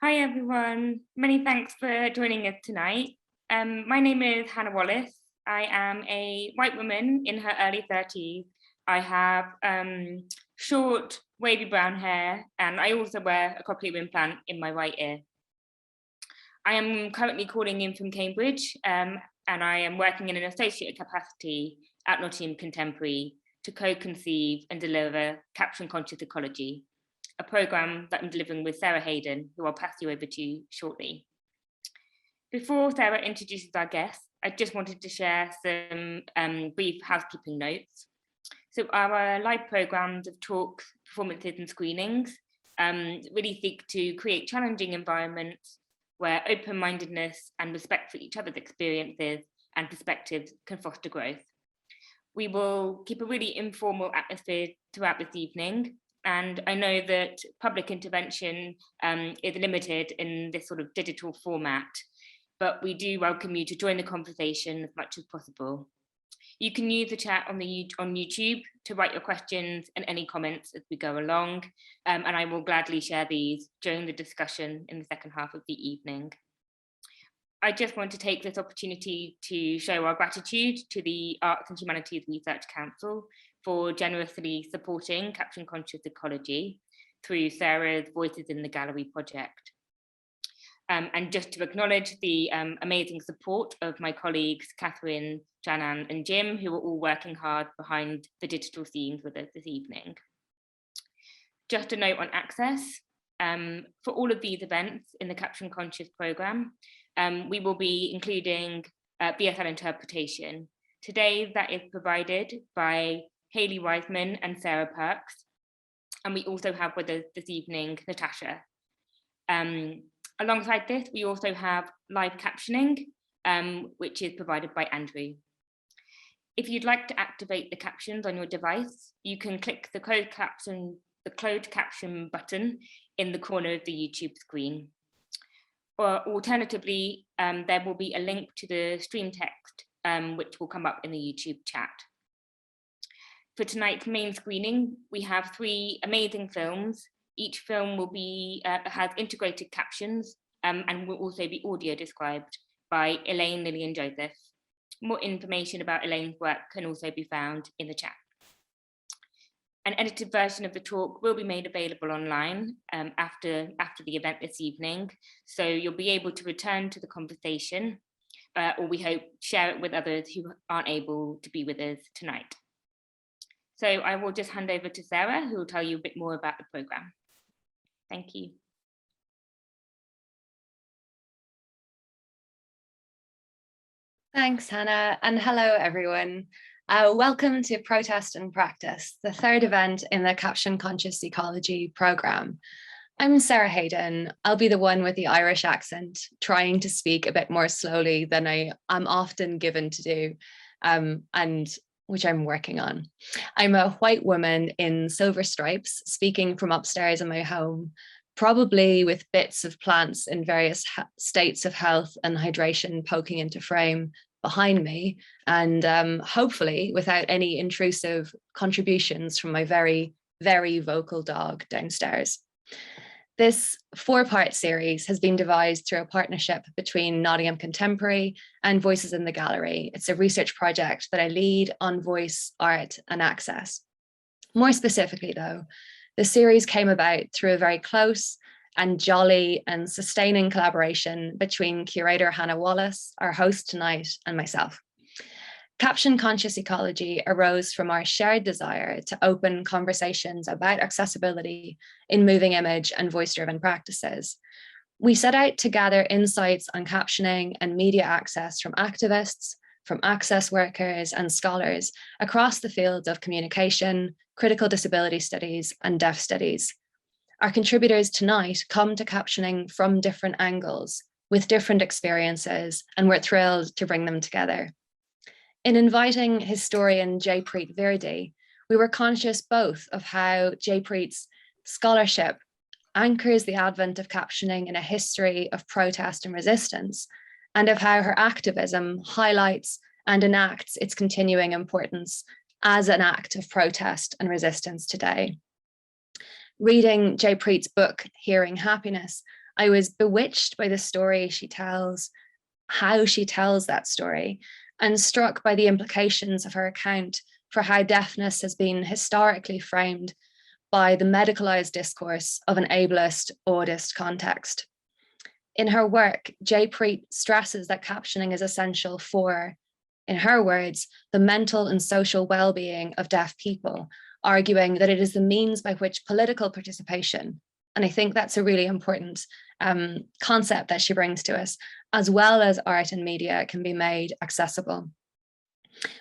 Hi everyone, many thanks for joining us tonight. My name is Hannah Wallace. I am a white woman in her early 30s. I have short wavy brown hair and I also wear a cochlear implant in my right ear. I am currently calling in from Cambridge and I am working in an associate capacity at Nottingham Contemporary to co-conceive and deliver Caption Conscious Ecology, a programme that I'm delivering with Sarah Hayden, who I'll pass you over to shortly. Before Sarah introduces our guests, I just wanted to share some brief housekeeping notes. So our live programmes of talks, performances and screenings really seek to create challenging environments where open-mindedness and respect for each other's experiences and perspectives can foster growth. We will keep a really informal atmosphere throughout this evening, and I know that public intervention is limited in this sort of digital format, but we do welcome you to join the conversation as much as possible. You can use the chat on YouTube to write your questions and any comments as we go along, and I will gladly share these during the discussion in the second half of the evening. I just want to take this opportunity to show our gratitude to the Arts and Humanities Research Council for generously supporting Caption Conscious Ecology through Sarah's Voices in the Gallery project. And just to acknowledge the amazing support of my colleagues, Catherine, Janan and Jim, who are all working hard behind the digital scenes with us this evening. Just a note on access. For all of these events in the Caption Conscious programme, we will be including BSL interpretation. Today, that is provided by Hayley Wiseman and Sarah Perks. And we also have with us this evening, Natasha. Alongside this, we also have live captioning, which is provided by Andrew. If you'd like to activate the captions on your device, you can click the closed caption button in the corner of the YouTube screen. Or alternatively, there will be a link to the stream text, which will come up in the YouTube chat. For tonight's main screening, we have 3 amazing films. Each film will be has integrated captions and will also be audio described by Elaine, Lily and Joseph. More information about Elaine's work can also be found in the chat. An edited version of the talk will be made available online after the event this evening, so you'll be able to return to the conversation, or we hope share it with others who aren't able to be with us tonight. So I will just hand over to Sarah, who will tell you a bit more about the programme. Thank you. Thanks, Hannah, and hello, everyone. Welcome to Protest and Practice, the 3rd event in the Caption Conscious Ecology programme. I'm Sarah Hayden. I'll be the one with the Irish accent, trying to speak a bit more slowly than I'm often given to do, and which I'm working on. I'm a white woman in silver stripes, speaking from upstairs in my home, probably with bits of plants in various states of health and hydration poking into frame behind me, and hopefully without any intrusive contributions from my very, very vocal dog downstairs. This 4-part series has been devised through a partnership between Nottingham Contemporary and Voices in the Gallery. It's a research project that I lead on voice, art and access. More specifically though, the series came about through a very close and jolly and sustaining collaboration between curator Hannah Wallace, our host tonight, and myself. Caption Conscious Ecology arose from our shared desire to open conversations about accessibility in moving image and voice-driven practices. We set out to gather insights on captioning and media access from activists, from access workers and scholars across the fields of communication, critical disability studies, and deaf studies. Our contributors tonight come to captioning from different angles, with different experiences, and we're thrilled to bring them together. In inviting historian Jaipreet Virdi, we were conscious both of how Jaipreet's scholarship anchors the advent of captioning in a history of protest and resistance, and of how her activism highlights and enacts its continuing importance as an act of protest and resistance today. Reading Jaipreet's book, Hearing Happiness, I was bewitched by the story she tells, how she tells that story, and struck by the implications of her account for how deafness has been historically framed by the medicalized discourse of an ableist, audist context. In her work, Jaipreet stresses that captioning is essential for, in her words, the mental and social well-being of deaf people, arguing that it is the means by which political participation, and I think that's a really important concept that she brings to us, as well as art and media, can be made accessible.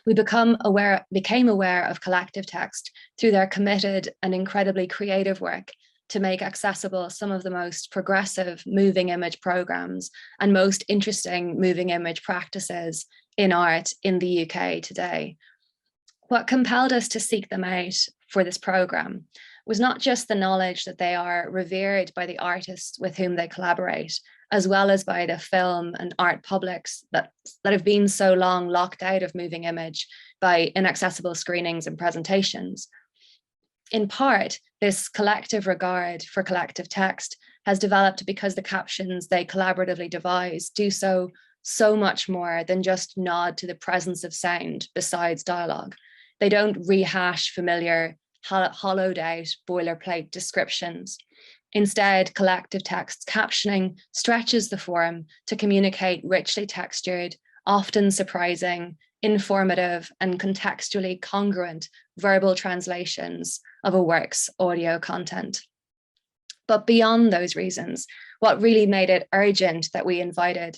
We became aware of collective text through their committed and incredibly creative work to make accessible some of the most progressive moving image programs and most interesting moving image practices in art in the UK today. What compelled us to seek them out for this program was not just the knowledge that they are revered by the artists with whom they collaborate, as well as by the film and art publics that have been so long locked out of moving image by inaccessible screenings and presentations. In part, this collective regard for collective text has developed because the captions they collaboratively devise do so much more than just nod to the presence of sound besides dialogue. They don't rehash familiar, hollowed out boilerplate descriptions. Instead, collective text captioning stretches the form to communicate richly textured, often surprising, informative, and contextually congruent verbal translations of a work's audio content. But beyond those reasons, what really made it urgent that we invited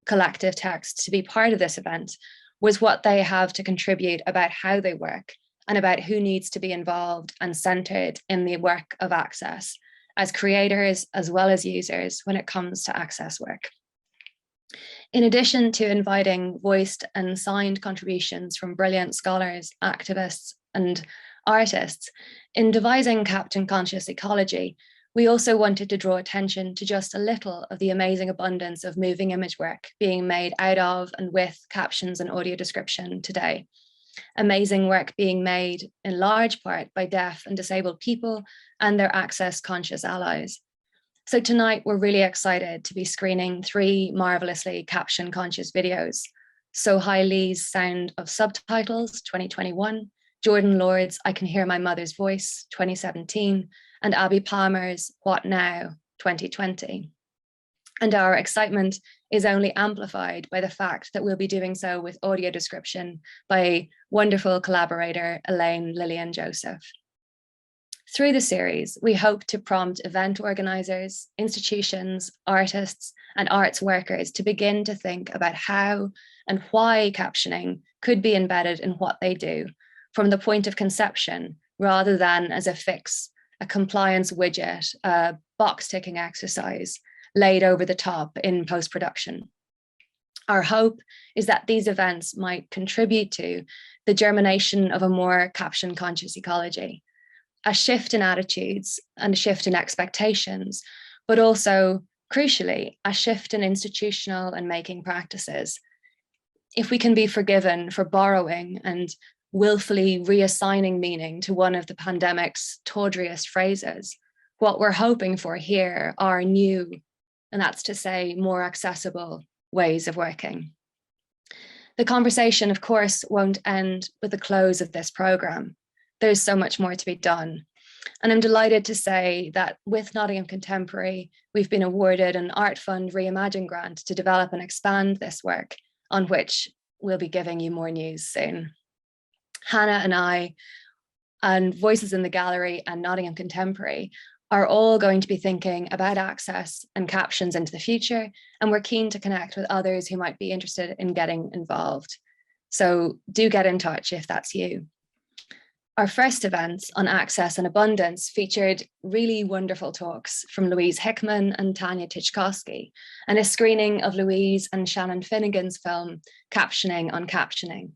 collective text to be part of this event was what they have to contribute about how they work and about who needs to be involved and centered in the work of access as creators as well as users when it comes to access work. In addition to inviting voiced and signed contributions from brilliant scholars, activists, and artists, in devising Caption Conscious Ecology, we also wanted to draw attention to just a little of the amazing abundance of moving image work being made out of and with captions and audio description today. Amazing work being made in large part by deaf and disabled people and their access conscious allies. So tonight we're really excited to be screening 3 marvelously caption conscious videos. So Hai Lee's Sound of Subtitles, 2021, Jordan Lord's I Can Hear My Mother's Voice, 2017, and Abby Palmer's What Now, 2020. And our excitement is only amplified by the fact that we'll be doing so with audio description by wonderful collaborator Elaine Lillian Joseph. Through the series, we hope to prompt event organisers, institutions, artists, and arts workers to begin to think about how and why captioning could be embedded in what they do from the point of conception, rather than as a fix, a compliance widget, a box-ticking exercise laid over the top in post-production. Our hope is that these events might contribute to the germination of a more caption-conscious ecology, a shift in attitudes and a shift in expectations, but also, crucially, a shift in institutional and making practices. If we can be forgiven for borrowing and willfully reassigning meaning to one of the pandemic's tawdriest phrases, what we're hoping for here are new, and that's to say more accessible, ways of working. The conversation, of course, won't end with the close of this programme. There's so much more to be done. And I'm delighted to say that with Nottingham Contemporary, we've been awarded an Art Fund Reimagine grant to develop and expand this work, on which we'll be giving you more news soon. Hannah and I, and Voices in the Gallery and Nottingham Contemporary are all going to be thinking about access and captions into the future, and we're keen to connect with others who might be interested in getting involved. So do get in touch if that's you. Our first event on access and abundance featured really wonderful talks from Louise Hickman and Tanya Tichkowski, and a screening of Louise and Shannon Finnegan's film, Captioning on Captioning.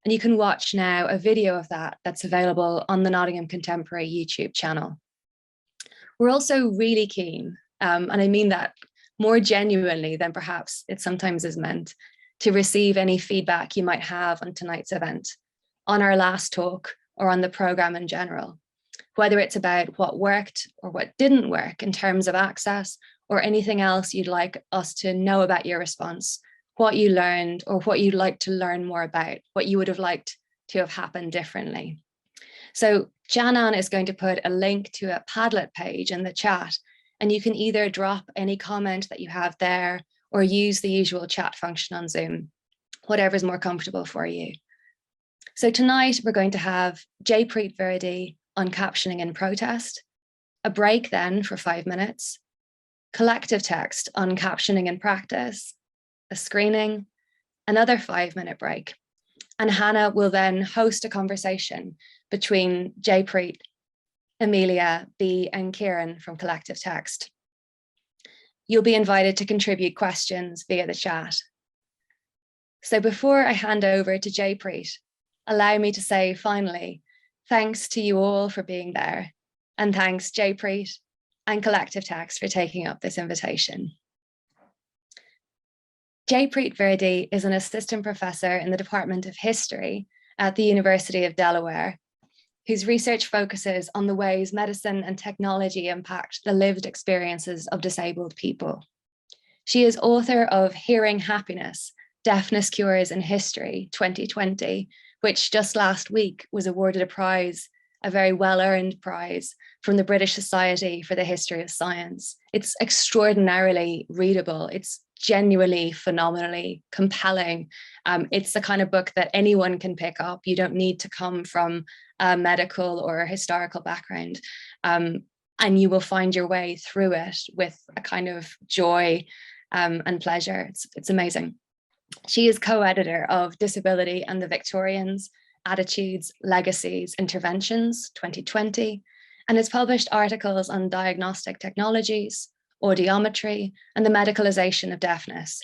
And you can watch now a video of that that's available on the Nottingham Contemporary YouTube channel. We're also really keen, and I mean that more genuinely than perhaps it sometimes is meant, to receive any feedback you might have on tonight's event, on our last talk, or on the programme in general, whether it's about what worked or what didn't work in terms of access, or anything else you'd like us to know about your response, what you learned or what you'd like to learn more about, what you would have liked to have happened differently. So Janan is going to put a link to a Padlet page in the chat, and you can either drop any comment that you have there or use the usual chat function on Zoom, whatever's more comfortable for you. So tonight we're going to have Jaipreet Virdi on captioning in protest, a break then for 5 minutes, collective text on captioning in practice, a screening, another 5-minute break. And Hannah will then host a conversation between Jaipreet, Amelia, B, and Kieran from Collective Text. You'll be invited to contribute questions via the chat. So before I hand over to Jaipreet, allow me to say finally, thanks to you all for being there. And thanks Jaipreet and Collective Text for taking up this invitation. Jaipreet Virdi is an assistant professor in the Department of History at the University of Delaware, whose research focuses on the ways medicine and technology impact the lived experiences of disabled people. She is author of Hearing Happiness, Deafness Cures in History 2020, which just last week was awarded a prize, a very well-earned prize from the British Society for the History of Science. It's extraordinarily readable. It's genuinely, phenomenally compelling. It's the kind of book that anyone can pick up. You don't need to come from a medical or a historical background. And you will find your way through it with a kind of joy and pleasure. It's amazing. She is co-editor of Disability and the Victorians, Attitudes, Legacies, Interventions 2020, and has published articles on diagnostic technologies, audiometry, and the medicalization of deafness.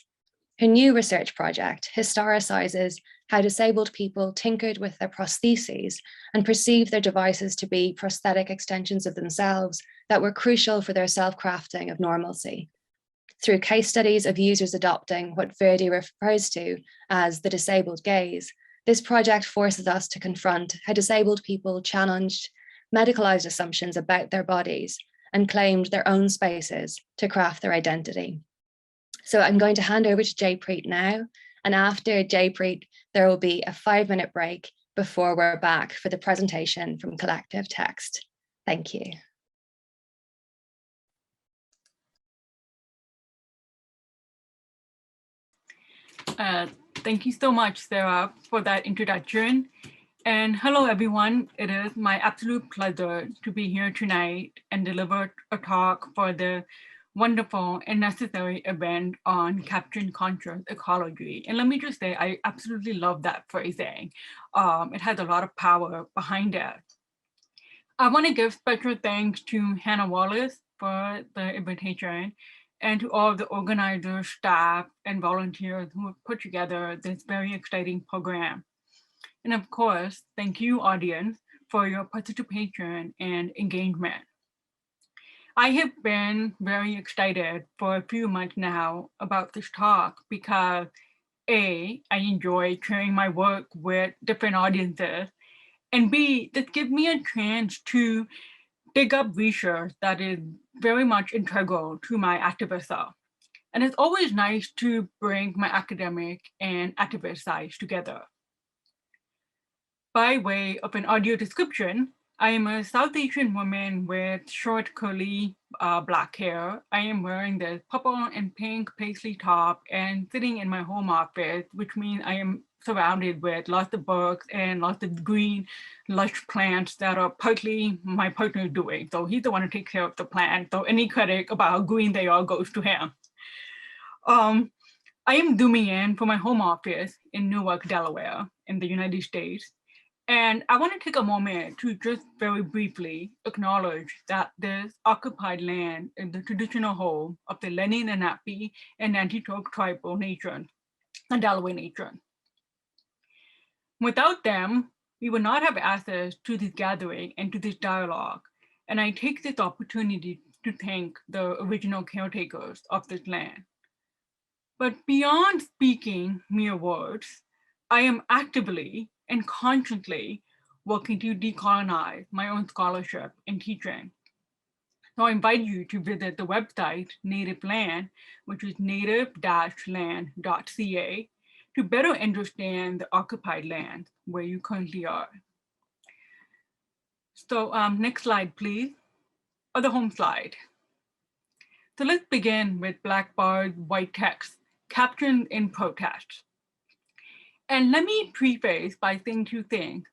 Her new research project historicizes how disabled people tinkered with their prostheses and perceived their devices to be prosthetic extensions of themselves that were crucial for their self-crafting of normalcy. Through case studies of users adopting what Virdi refers to as the disabled gaze, this project forces us to confront how disabled people challenged medicalized assumptions about their bodies and claimed their own spaces to craft their identity. So I'm going to hand over to Jaipreet now, and after Jaipreet, there will be a 5-minute break before we're back for the presentation from Collective Text. Thank you. Thank you so much, Sarah, for that introduction. And hello, everyone. It is my absolute pleasure to be here tonight and deliver a talk for the wonderful and necessary event on Caption Conscious Ecology. And let me just say, I absolutely love that phrasing. It has a lot of power behind it. I want to give special thanks to Hannah Wallace for the invitation and to all the organizers, staff, and volunteers who have put together this very exciting program. And of course, thank you, audience, for your participation and engagement. I have been very excited for a few months now about this talk because A, I enjoy sharing my work with different audiences, and B, this gives me a chance to dig up research that is very much integral to my activist self. And it's always nice to bring my academic and activist sides together. By way of an audio description, I am a South Asian woman with short curly black hair. I am wearing this purple and pink paisley top and sitting in my home office, which means I am surrounded with lots of books and lots of green, lush plants that are partly my partner doing. So he's the one who takes care of the plant. So any credit about how green they are goes to him. I am zooming in from my home office in Newark, Delaware, in the United States. And I want to take a moment to just very briefly acknowledge that this occupied land is the traditional home of the Lenape and Nanticoke tribal nation, and Delaware nation. Without them, we would not have access to this gathering and to this dialogue. And I take this opportunity to thank the original caretakers of this land. But beyond speaking mere words, I am actively and consciously working to decolonize my own scholarship and teaching. So I invite you to visit the website Native Land, which is native-land.ca, to better understand the occupied land where you currently are. So next slide, please, or the home slide. So let's begin with black barred white text, captioned in protest. And let me preface by saying two things.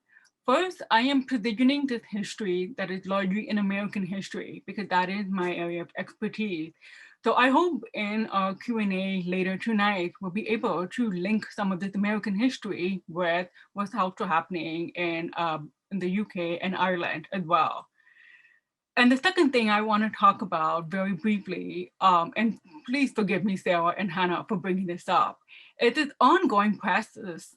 First, I am positioning this history that is largely in American history because that is my area of expertise. So I hope in our Q&A later tonight, we'll be able to link some of this American history with what's also happening in the UK and Ireland as well. And the second thing I want to talk about very briefly, and please forgive me, Sarah and Hannah, for bringing this up, is this ongoing practice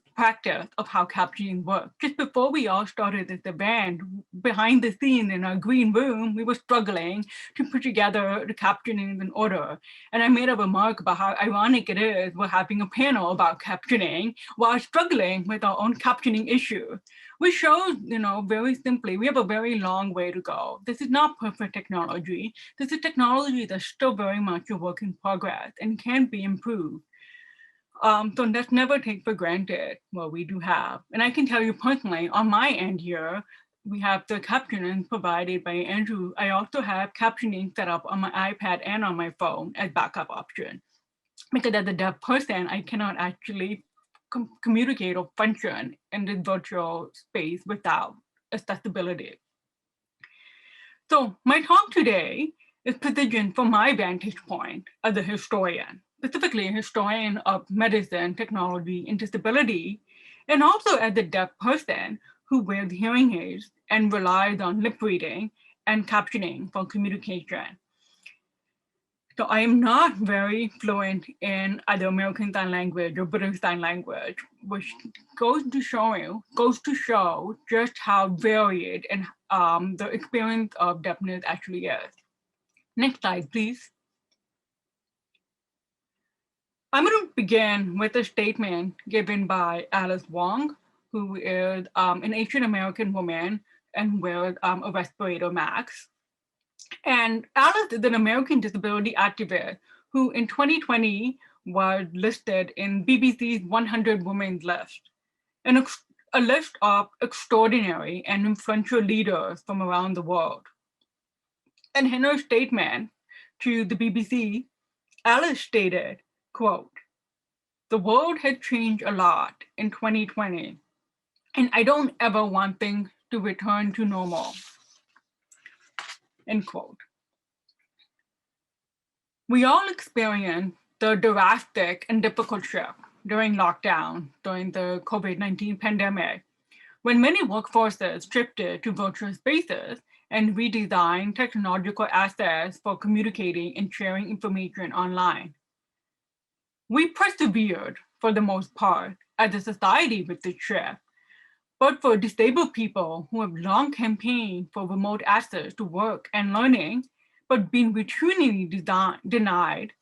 of how captioning works. Just before we all started this event, behind the scenes in our green room, we were struggling to put together the captioning in order. And I made a remark about how ironic it is we're having a panel about captioning while struggling with our own captioning issue. Which shows, very simply, we have a very long way to go. This is not perfect technology. This is technology that's still very much a work in progress and can be improved. So let's never take for granted what we do have. And I can tell you personally, on my end here, we have the captioning provided by Andrew. I also have captioning set up on my iPad and on my phone as backup option. Because as a deaf person, I cannot actually communicate or function in the virtual space without accessibility. So my talk today is positioned from my vantage point as a historian, specifically a historian of medicine, technology, and disability, and also as a deaf person who wears hearing aids and relies on lip reading and captioning for communication. So I am not very fluent in either American Sign Language or British Sign Language, which goes to show just how varied and the experience of deafness actually is. Next slide, please. I'm going to begin with a statement given by Alice Wong, who is an Asian American woman and wears a respirator mask. And Alice is an American disability activist who in 2020 was listed in BBC's 100 Women's list, and a list of extraordinary and influential leaders from around the world. And in her statement to the BBC, Alice stated, quote, "The world has changed a lot in 2020, and I don't ever want things to return to normal," end quote. We all experienced the drastic and difficult shift during lockdown, during the COVID-19 pandemic, when many workforces shifted to virtual spaces and redesigned technological assets for communicating and sharing information online. We persevered, for the most part, as a society with this shift, but for disabled people who have long campaigned for remote access to work and learning, but been routinely denied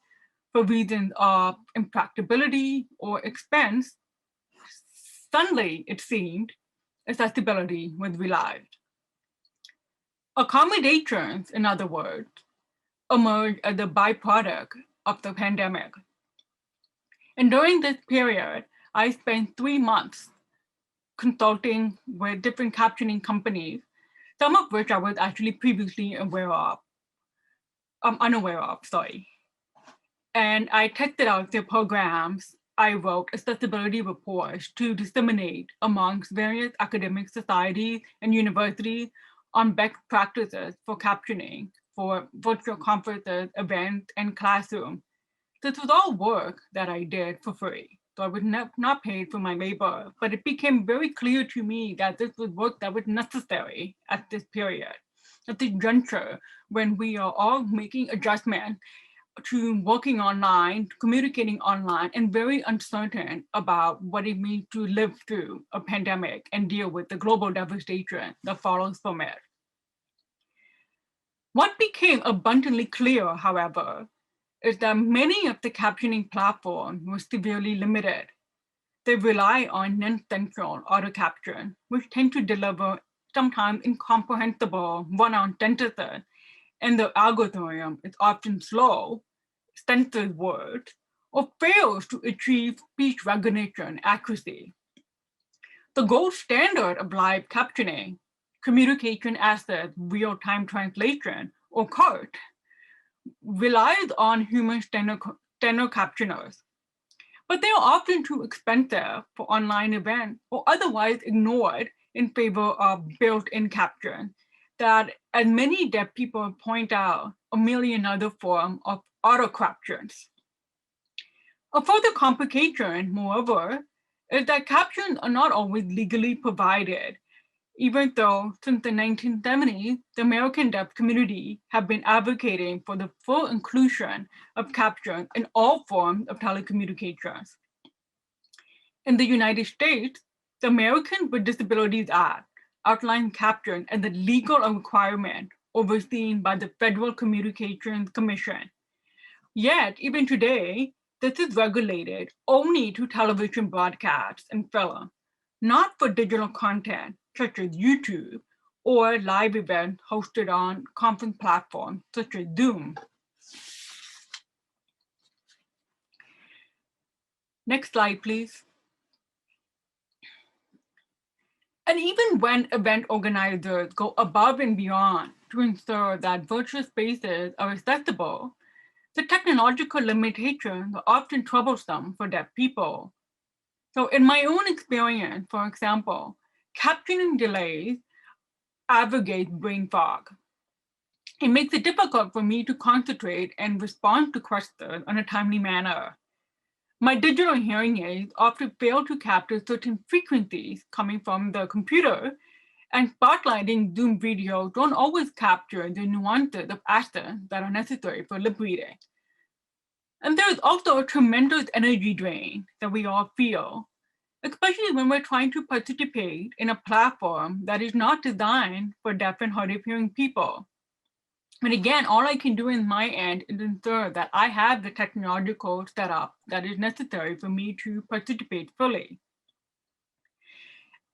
for reasons of impracticability or expense, suddenly, it seemed, accessibility was realized. Accommodations, in other words, emerged as a byproduct of the pandemic. And during this period, I spent 3 months consulting with different captioning companies, some of which I was actually previously unaware of. And I tested out their programs. I wrote accessibility reports to disseminate amongst various academic societies and universities on best practices for captioning for virtual conferences, events, and classrooms. This was all work that I did for free. So I was not paid for my labor, but it became very clear to me that this was work that was necessary at this period, at this juncture, when we are all making adjustments to working online, communicating online, and very uncertain about what it means to live through a pandemic and deal with the global devastation that follows from it. What became abundantly clear, however, is that many of the captioning platforms were severely limited. They rely on non-central auto caption, which tend to deliver sometimes incomprehensible run-on sentences and the algorithm is often slow, censors words, or fails to achieve speech recognition accuracy. The gold standard of live captioning, communication as real-time translation, or CART, relies on human steno captioners, but they are often too expensive for online events or otherwise ignored in favor of built-in caption that, as many deaf people point out, are merely another form of auto-captions. A further complication, moreover, is that captions are not always legally provided, even though since the 1970s, the American deaf community have been advocating for the full inclusion of captions in all forms of telecommunications. In the United States, the Americans with Disabilities Act outlines captions as a legal requirement overseen by the Federal Communications Commission. Yet, even today, this is regulated only to television broadcasts and film, not for digital content such as YouTube or live events hosted on conference platforms such as Zoom. Next slide, please. And even when event organizers go above and beyond to ensure that virtual spaces are accessible, the technological limitations are often troublesome for deaf people. So in my own experience, for example, captioning delays aggravate brain fog. It makes it difficult for me to concentrate and respond to questions in a timely manner. My digital hearing aids often fail to capture certain frequencies coming from the computer, and spotlighting Zoom video don't always capture the nuances of accents that are necessary for lip reading. And there's also a tremendous energy drain that we all feel, especially when we're trying to participate in a platform that is not designed for deaf and hard of hearing people. And again, all I can do in my end is ensure that I have the technological setup that is necessary for me to participate fully.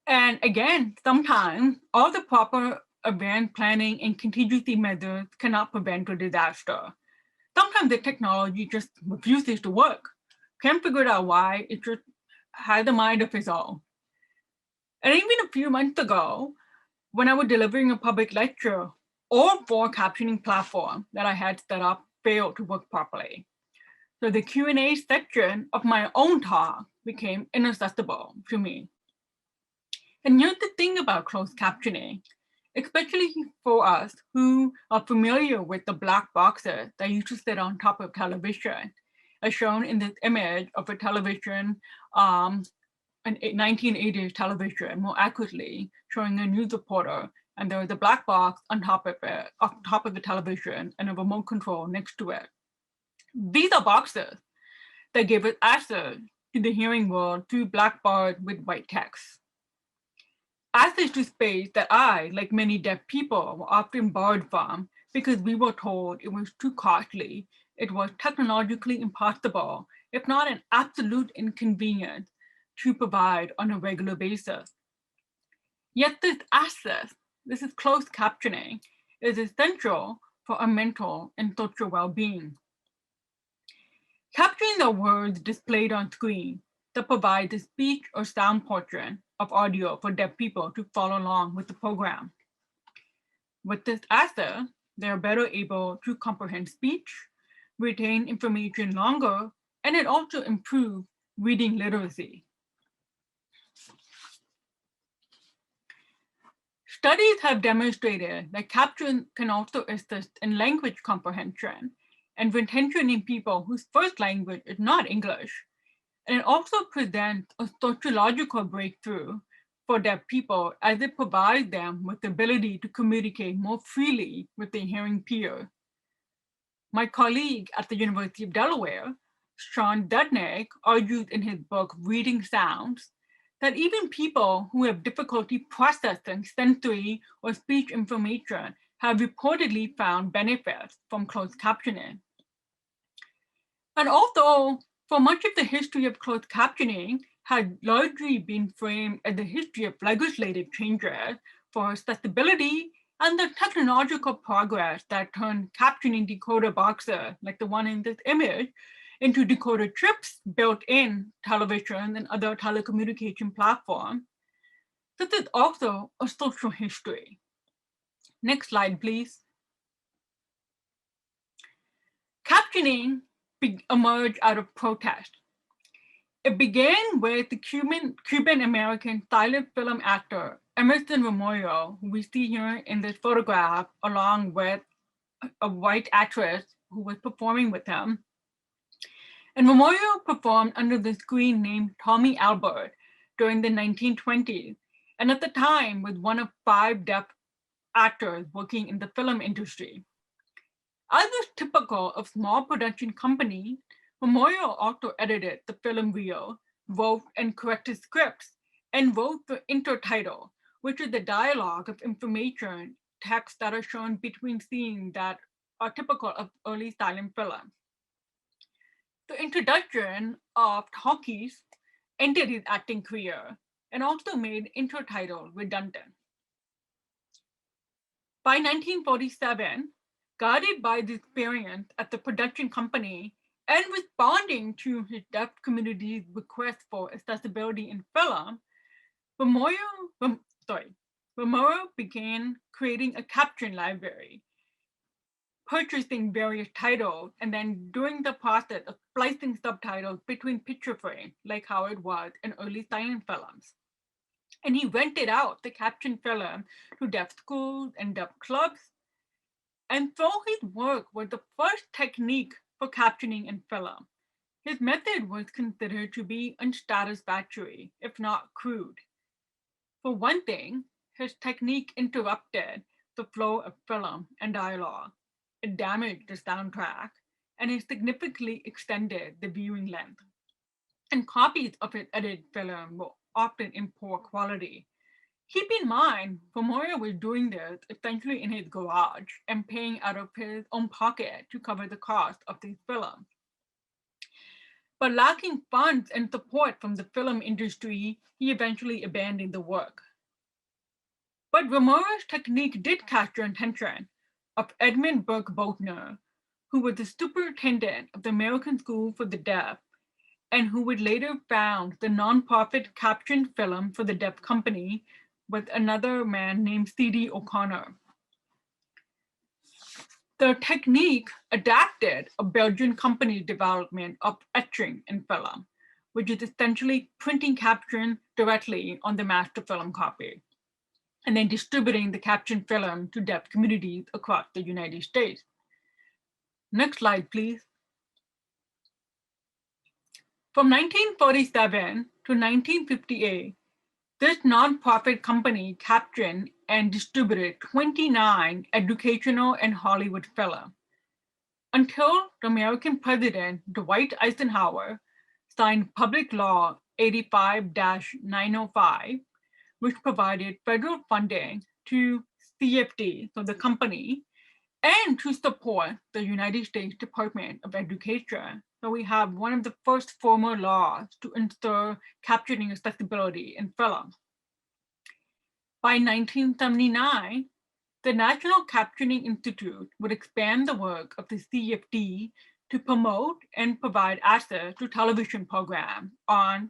And again, sometimes all the proper event planning and contingency measures cannot prevent a disaster. Sometimes the technology just refuses to work. Can't figure out why, it just has a mind of its own. And even a few months ago, when I was delivering a public lecture, all 4 captioning platforms that I had set up failed to work properly. So the Q&A section of my own talk became inaccessible to me. And here's the thing about closed captioning, especially for us who are familiar with the black boxes that used to sit on top of television, as shown in this image of a television, an 1980s television, more accurately showing a news reporter, and there was a black box on top of it, on top of the television, and a remote control next to it. These are boxes that give us access to the hearing world through black bars with white text. Access to space that I, like many deaf people, were often barred from because we were told it was too costly, it was technologically impossible, if not an absolute inconvenience, to provide on a regular basis. Yet this access, this is closed captioning, is essential for our mental and social well-being. Captioning are words displayed on screen that provide the speech or sound portion of audio for deaf people to follow along with the program. With this access, they are better able to comprehend speech, retain information longer, and it also improves reading literacy. Studies have demonstrated that captions can also assist in language comprehension and retention in people whose first language is not English. And it also presents a sociological breakthrough for deaf people as it provides them with the ability to communicate more freely with their hearing peers. My colleague at the University of Delaware, Sean Dudnick, argued in his book, Reading Sounds, that even people who have difficulty processing sensory or speech information have reportedly found benefits from closed captioning. And although for much of the history of closed captioning had largely been framed as a history of legislative changes for accessibility And the technological progress that turned captioning decoder boxes, like the one in this image, into decoder chips built in television and other telecommunication platforms. This is also a social history. Next slide, please. Captioning emerged out of protest. It began with the Cuban-American silent film actor Emerson Romario, who we see here in this photograph, along with a white actress who was performing with him. And Romario performed under the screen name Tommy Albert during the 1920s, and at the time was one of 5 deaf actors working in the film industry. As was typical of small production companies, Romario also edited the film reel, wrote and corrected scripts, and wrote the intertitle, which is the dialogue of information text that are shown between scenes that are typical of early silent films. The introduction of talkies ended his acting career and also made intertitle redundant. By 1947, guided by the experience at the production company and responding to his deaf community's request for accessibility in film, Romario began creating a caption library, purchasing various titles, and then doing the process of splicing subtitles between picture frames, like how it was in early silent films. And he rented out the caption film to deaf schools and deaf clubs. And though his work was the first technique for captioning in film, his method was considered to be unsatisfactory, if not crude. For one thing, his technique interrupted the flow of film and dialogue. It damaged the soundtrack, and it significantly extended the viewing length. And copies of his edited film were often in poor quality. Keep in mind, Romario was doing this essentially in his garage and paying out of his own pocket to cover the cost of these films. But lacking funds and support from the film industry, he eventually abandoned the work. But Romario's technique did catch the attention of Edmund Burke Boltner, who was the superintendent of the American School for the Deaf, and who would later found the nonprofit Caption Film for the Deaf Company with another man named C.D. O'Connor. The technique adapted a Belgian company's development of etching in film, which is essentially printing caption directly on the master film copy, and then distributing the caption film to deaf communities across the United States. Next slide, please. From 1947 to 1958, this nonprofit company captioned and distributed 29 educational and Hollywood films, until the American President Dwight Eisenhower signed Public Law 85-905, which provided federal funding to CFD, so the company, and to support the United States Department of Education. So we have one of the first formal laws to ensure captioning accessibility in film. By 1979, the National Captioning Institute would expand the work of the CFD to promote and provide access to television programs on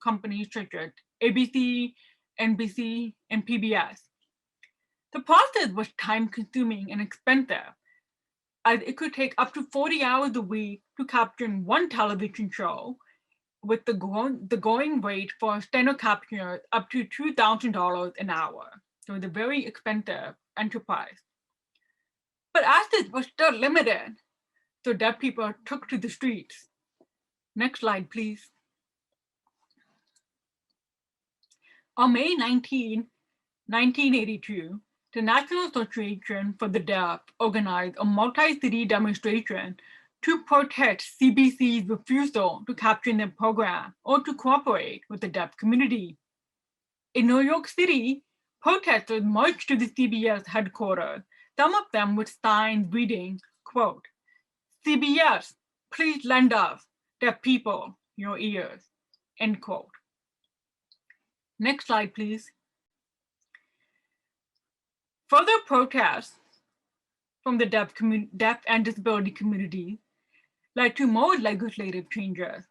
companies such as ABC, NBC, and PBS. The process was time-consuming and expensive, as it could take up to 40 hours a week to caption one television show, with the going rate for steno captioners up to $2,000 an hour. So it's a very expensive enterprise. But access was still limited, so deaf people took to the streets. Next slide, please. On May 19, 1982, the National Association for the Deaf organized a multi-city demonstration to protest CBC's refusal to caption their program or to cooperate with the deaf community. In New York City, protesters marched to the CBS headquarters, some of them with signs reading, quote, "CBS, please lend us, deaf people, your ears," end quote. Next slide, please. Further protests from the deaf and disability community led to more legislative changes,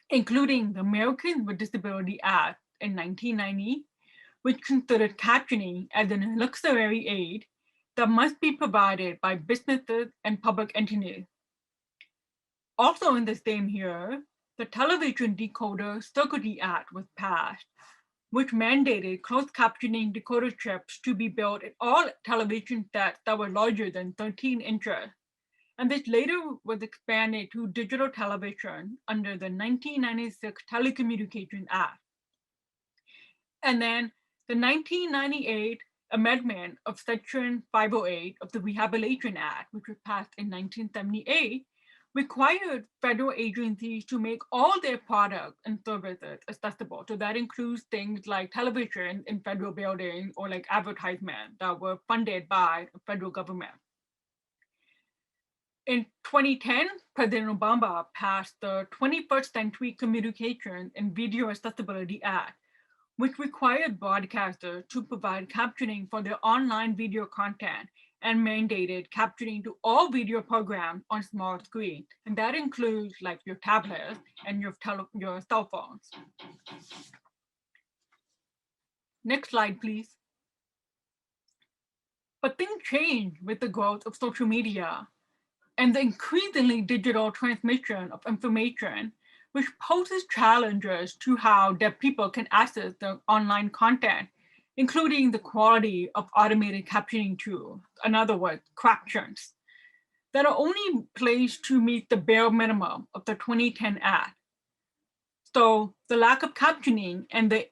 including the Americans with Disability Act in 1990, which considered captioning as an auxiliary aid that must be provided by businesses and public entities. Also in the same year, the Television Decoder Circuity Act was passed, which mandated closed captioning decoder chips to be built in all television sets that were larger than 13 inches. And this later was expanded to digital television under the 1996 Telecommunications Act. And then the 1998 amendment of Section 508 of the Rehabilitation Act, which was passed in 1978, required federal agencies to make all their products and services accessible. So that includes things like television in federal buildings or like advertisements that were funded by the federal government. In 2010, President Obama passed the 21st Century Communications and Video Accessibility Act, which required broadcasters to provide captioning for their online video content and mandated captioning to all video programs on small screens. And that includes like your tablets and your cell phones. Next slide, please. But things changed with the growth of social media and the increasingly digital transmission of information, which poses challenges to how deaf people can access the online content, including the quality of automated captioning tools, in other words, captions, that are only placed to meet the bare minimum of the 2010 Act. So the lack of captioning and the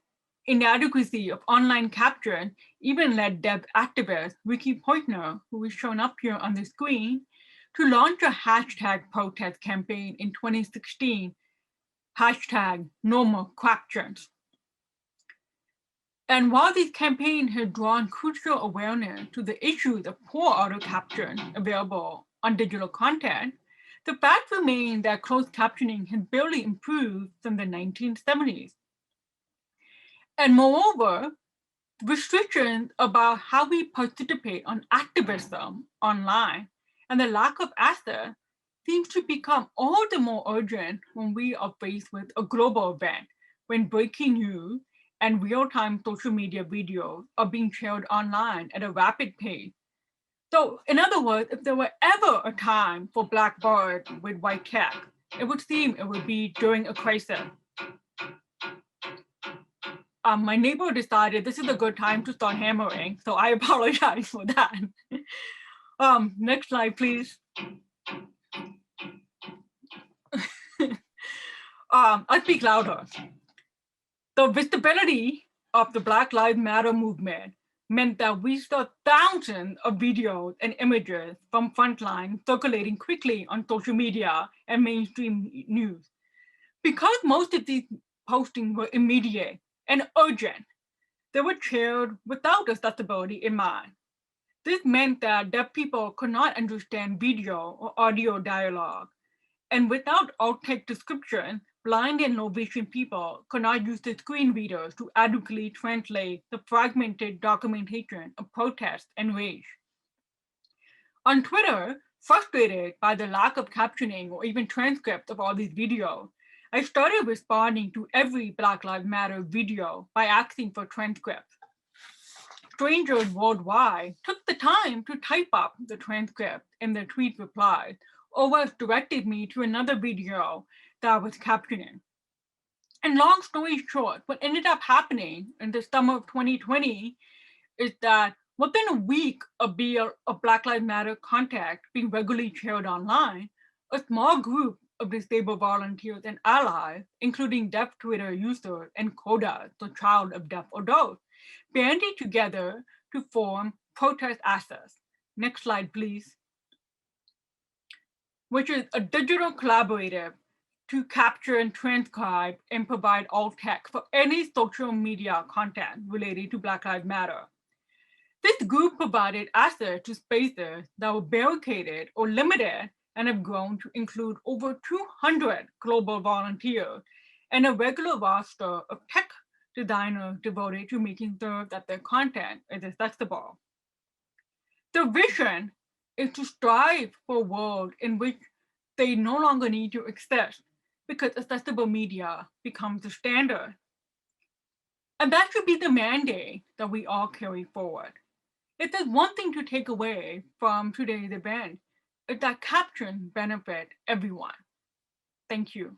inadequacy of online caption even led deaf activist Ricky Poitner, who is shown up here on the screen, to launch a hashtag protest campaign in 2016, hashtag no more captions. And while this campaign has drawn crucial awareness to the issues of poor auto caption available on digital content, the fact remains that closed captioning has barely improved since the 1970s. And moreover, restrictions about how we participate on activism online and the lack of access seems to become all the more urgent when we are faced with a global event, when breaking news and real-time social media videos are being shared online at a rapid pace. So in other words, if there were ever a time for Black birds with white tech, it would seem it would be during a crisis. My neighbor decided this is a good time to start hammering, so I apologize for that. Next slide, please. I speak louder. The visibility of the Black Lives Matter movement meant that we saw thousands of videos and images from Frontline circulating quickly on social media and mainstream news. Because most of these postings were immediate and urgent, they were shared without accessibility in mind. This meant that deaf people could not understand video or audio dialogue. And without alt-text description, blind and low vision people could not use the screen readers to adequately translate the fragmented documentation of protest and rage. On Twitter, frustrated by the lack of captioning or even transcripts of all these videos, I started responding to every Black Lives Matter video by asking for transcripts. Strangers worldwide took the time to type up the transcript in their tweet replies, or else directed me to another video that was captioning. And long story short, what ended up happening in the summer of 2020 is that within a week of Black Lives Matter content being regularly shared online, a small group of disabled volunteers and allies, including deaf Twitter users and CODA, the child of deaf adults, banded together to form Protest Access. Next slide, please. Which is a digital collaborative to capture and transcribe and provide alt text for any social media content related to Black Lives Matter. This group provided access to spaces that were barricaded or limited and have grown to include over 200 global volunteers and a regular roster of tech designers devoted to making sure that their content is accessible. The vision is to strive for a world in which they no longer need to exist because accessible media becomes the standard. And that should be the mandate that we all carry forward. If there's one thing to take away from today's event, it's that captions benefit everyone. Thank you.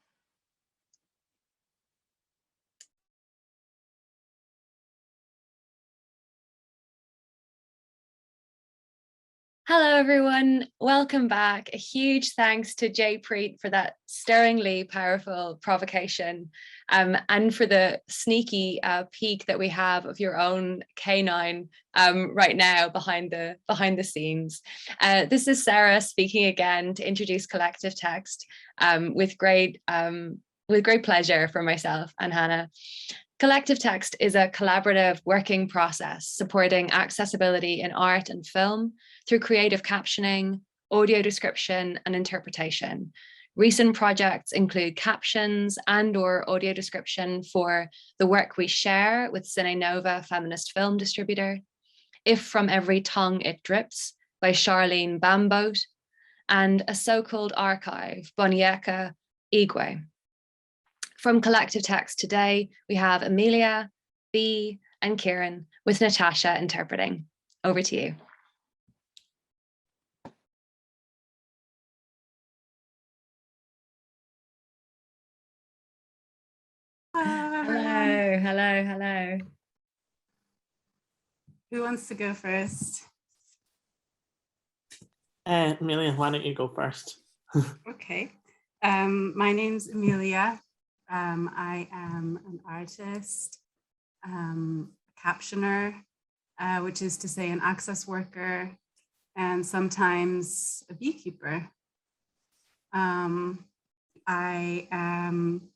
Hello, everyone. Welcome back. A huge thanks to Jaipreet for that stirringly powerful provocation, and for the sneaky peek that we have of your own canine right now behind the scenes. This is Sarah speaking again to introduce Collective Text with great pleasure for myself and Hannah. Collective Text is a collaborative working process supporting accessibility in art and film through creative captioning, audio description, and interpretation. Recent projects include captions and/or audio description for The Work We Share with Cine Nova feminist film distributor, If From Every Tongue It Drips by Charlene Bamboat, and A So-Called Archive, Bonieka Igwe. From Collective Text today, we have Amelia, Bea, and Kieran, with Natasha interpreting. Over to you. Hello. Who wants to go first? Amelia, why don't you go first? Okay. My name's Amelia. I am an artist, captioner, which is to say an access worker, and sometimes a beekeeper. I am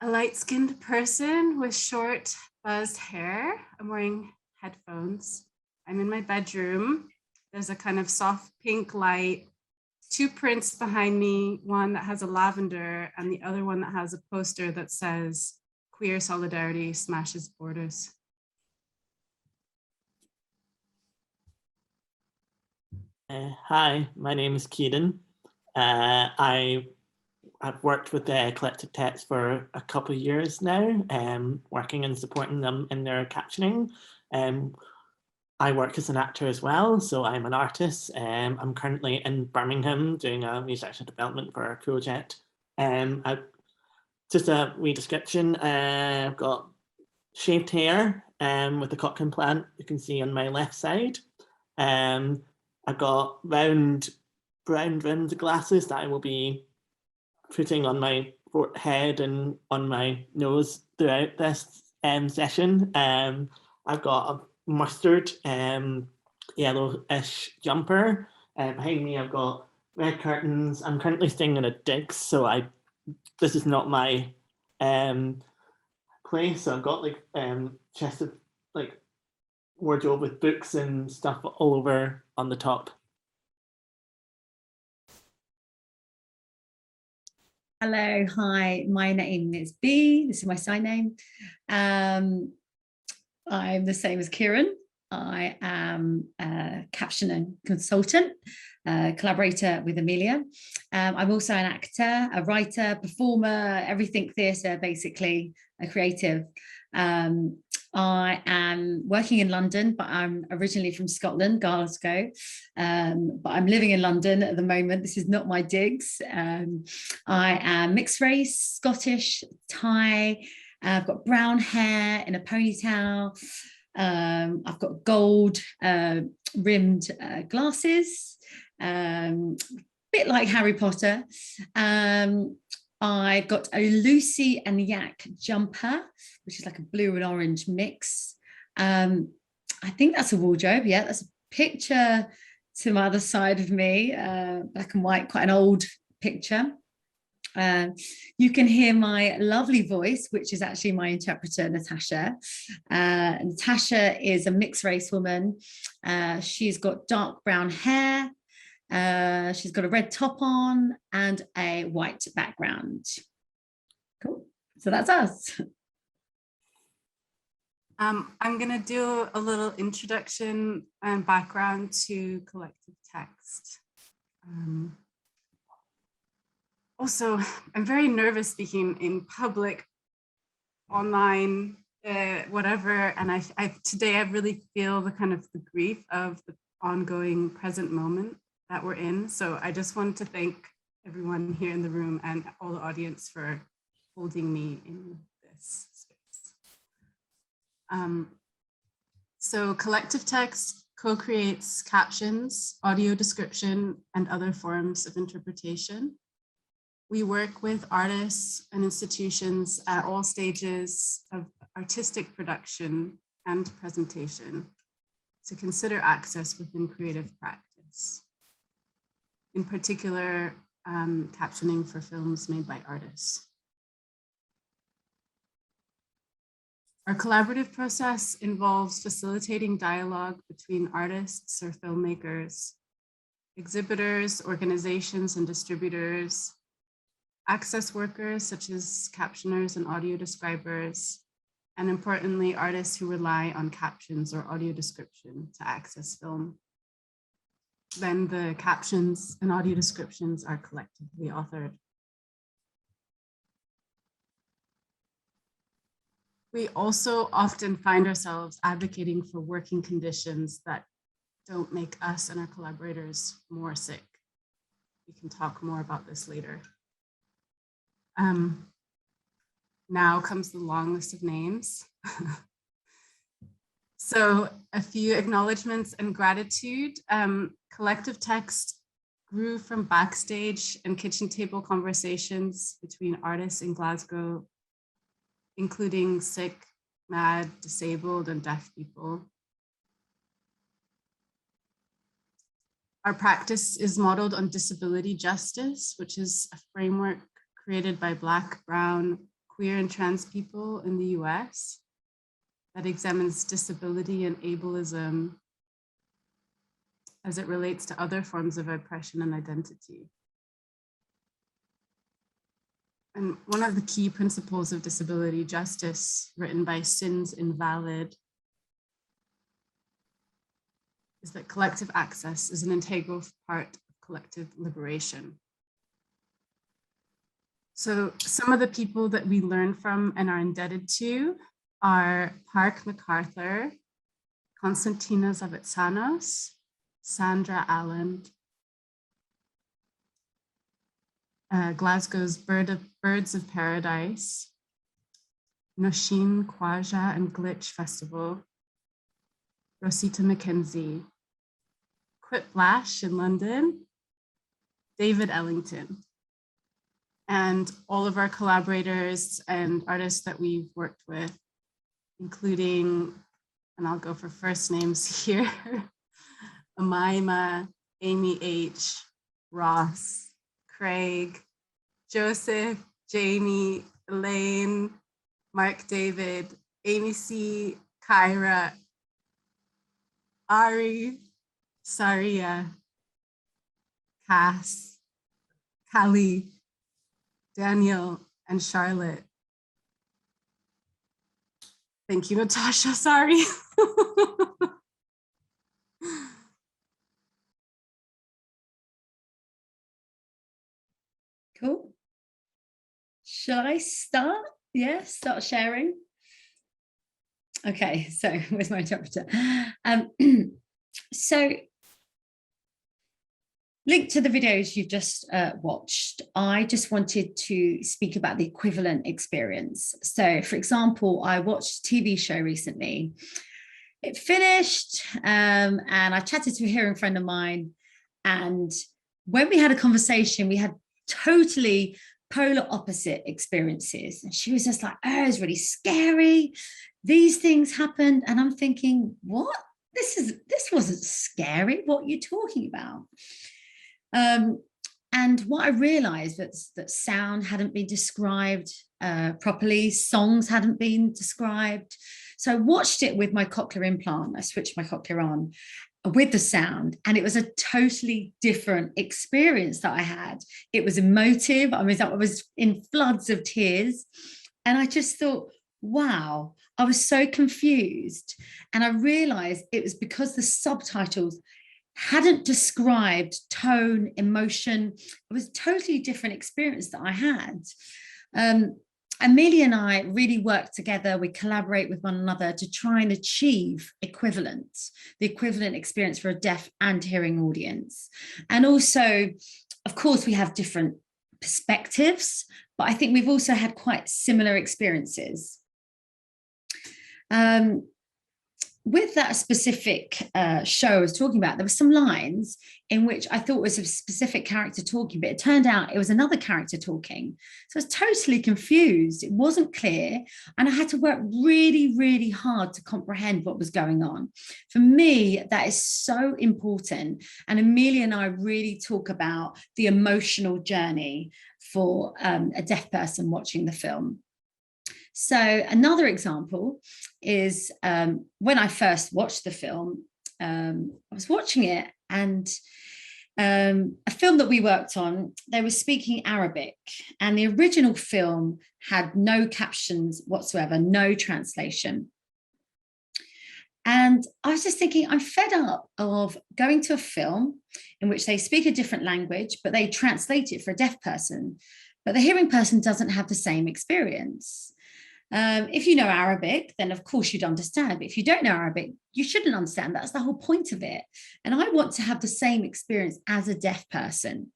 a light-skinned person with short buzzed hair. I'm wearing headphones. I'm in my bedroom. There's a kind of soft pink light, 2 prints behind me, one that has a lavender and the other one that has a poster that says "Queer Solidarity Smashes Borders." Hi, my name is Kieran. I've worked with Collective Text for a couple of years now, working and supporting them in their captioning. I work as an actor as well, so I'm an artist. I'm currently in Birmingham doing a research and development for a project. Just a wee description. I've got shaved hair with the cocktail plant you can see on my left side. I've got round brown rimmed glasses that I will be putting on my head and on my nose throughout this session. I've got a mustard yellowish jumper. Behind me I've got red curtains. I'm currently staying in a digs, so this is not my place. So I've got like chest of like wardrobe with books and stuff all over on the top. Hello, hi, my name is Bea. This is my sign name. I'm the same as Kieran. I am a captioning consultant, collaborator with Amelia. I'm also an actor, a writer, performer, everything theatre, basically, a creative. I am working in London, but I'm originally from Scotland, Glasgow, but I'm living in London at the moment. This is not my digs. I am mixed race, Scottish, Thai. I've got brown hair in a ponytail. I've got gold rimmed glasses, bit like Harry Potter. I've got a Lucy and Yak jumper, which is like a blue and orange mix. I think that's a wardrobe. Yeah, that's a picture to my other side of me, black and white, quite an old picture. You can hear my lovely voice, which is actually my interpreter, Natasha. Natasha is a mixed race woman. She's got dark brown hair. She's got a red top on and a white background. Cool. So that's us. I'm going to do a little introduction and background to collective text. Also, I'm very nervous speaking in public, online, whatever. And today I really feel the kind of the grief of the ongoing present moment that we're in. So I just want to thank everyone here in the room and all the audience for holding me in this space. So collective text co-creates captions, audio description, and other forms of interpretation. We work with artists and institutions at all stages of artistic production and presentation to consider access within creative practice. In particular, captioning for films made by artists. Our collaborative process involves facilitating dialogue between artists or filmmakers, exhibitors, organizations, and distributors, access workers such as captioners and audio describers, and importantly, artists who rely on captions or audio description to access film. Then the captions and audio descriptions are collectively authored. We also often find ourselves advocating for working conditions that don't make us and our collaborators more sick. We can talk more about this later. Now comes the long list of names. So a few acknowledgements and gratitude. Collective text grew from backstage and kitchen table conversations between artists in Glasgow, including sick, mad, disabled, and deaf people. Our practice is modeled on disability justice, which is a framework created by Black, Brown, queer, and trans people in the US that examines disability and ableism as it relates to other forms of oppression and identity. And one of the key principles of disability justice, written by Sins Invalid, is that collective access is an integral part of collective liberation. So some of the people that we learn from and are indebted to are Park MacArthur, Konstantina Zavitsanos, Sandra Allen, Glasgow's Birds of Paradise, Noshin Kwaja and Glitch Festival, Rosita McKenzie, Quip Blash in London, David Ellington, and all of our collaborators and artists that we've worked with, including, and I'll go for first names here, Amaima, Amy H., Ross, Craig, Joseph, Jamie, Elaine, Mark David, Amy C., Kyra, Ari, Saria, Cass, Kali, Daniel, and Charlotte. Thank you, Natasha, sorry. Cool. Shall I start? Yeah, start sharing. Okay, so where's my interpreter? So linked to the videos you've just watched, I just wanted to speak about the equivalent experience. So for example, I watched a TV show recently. It finished and I chatted to a hearing friend of mine, and when we had a conversation, we had totally polar opposite experiences. And she was just like, oh, it was really scary. These things happened. And I'm thinking, what? This wasn't scary. What are you talking about? And what I realized that sound hadn't been described properly, songs hadn't been described. So I watched it with my cochlear implant. I switched my cochlear on with the sound, and it was a totally different experience that I had. It was emotive. I was in floods of tears, and I just thought, wow, I was so confused, and I realized it was because the subtitles hadn't described tone, emotion. It was a totally different experience that I had. Amelia and I really work together. We collaborate with one another to try and achieve the equivalent experience for a deaf and hearing audience. And also, of course, we have different perspectives, but I think we've also had quite similar experiences. With that specific show I was talking about, there were some lines in which I thought was a specific character talking, but it turned out it was another character talking. So I was totally confused. It wasn't clear. And I had to work really, really hard to comprehend what was going on. For me, that is so important. And Amelia and I really talk about the emotional journey for a deaf person watching the film. So another example is when I first watched the film, I was watching it, and a film that we worked on, they were speaking Arabic, and the original film had no captions whatsoever, no translation. And I was just thinking, I'm fed up of going to a film in which they speak a different language, but they translate it for a deaf person, but the hearing person doesn't have the same experience. If you know Arabic, then of course you'd understand. But if you don't know Arabic, you shouldn't understand. That's the whole point of it. And I want to have the same experience as a deaf person.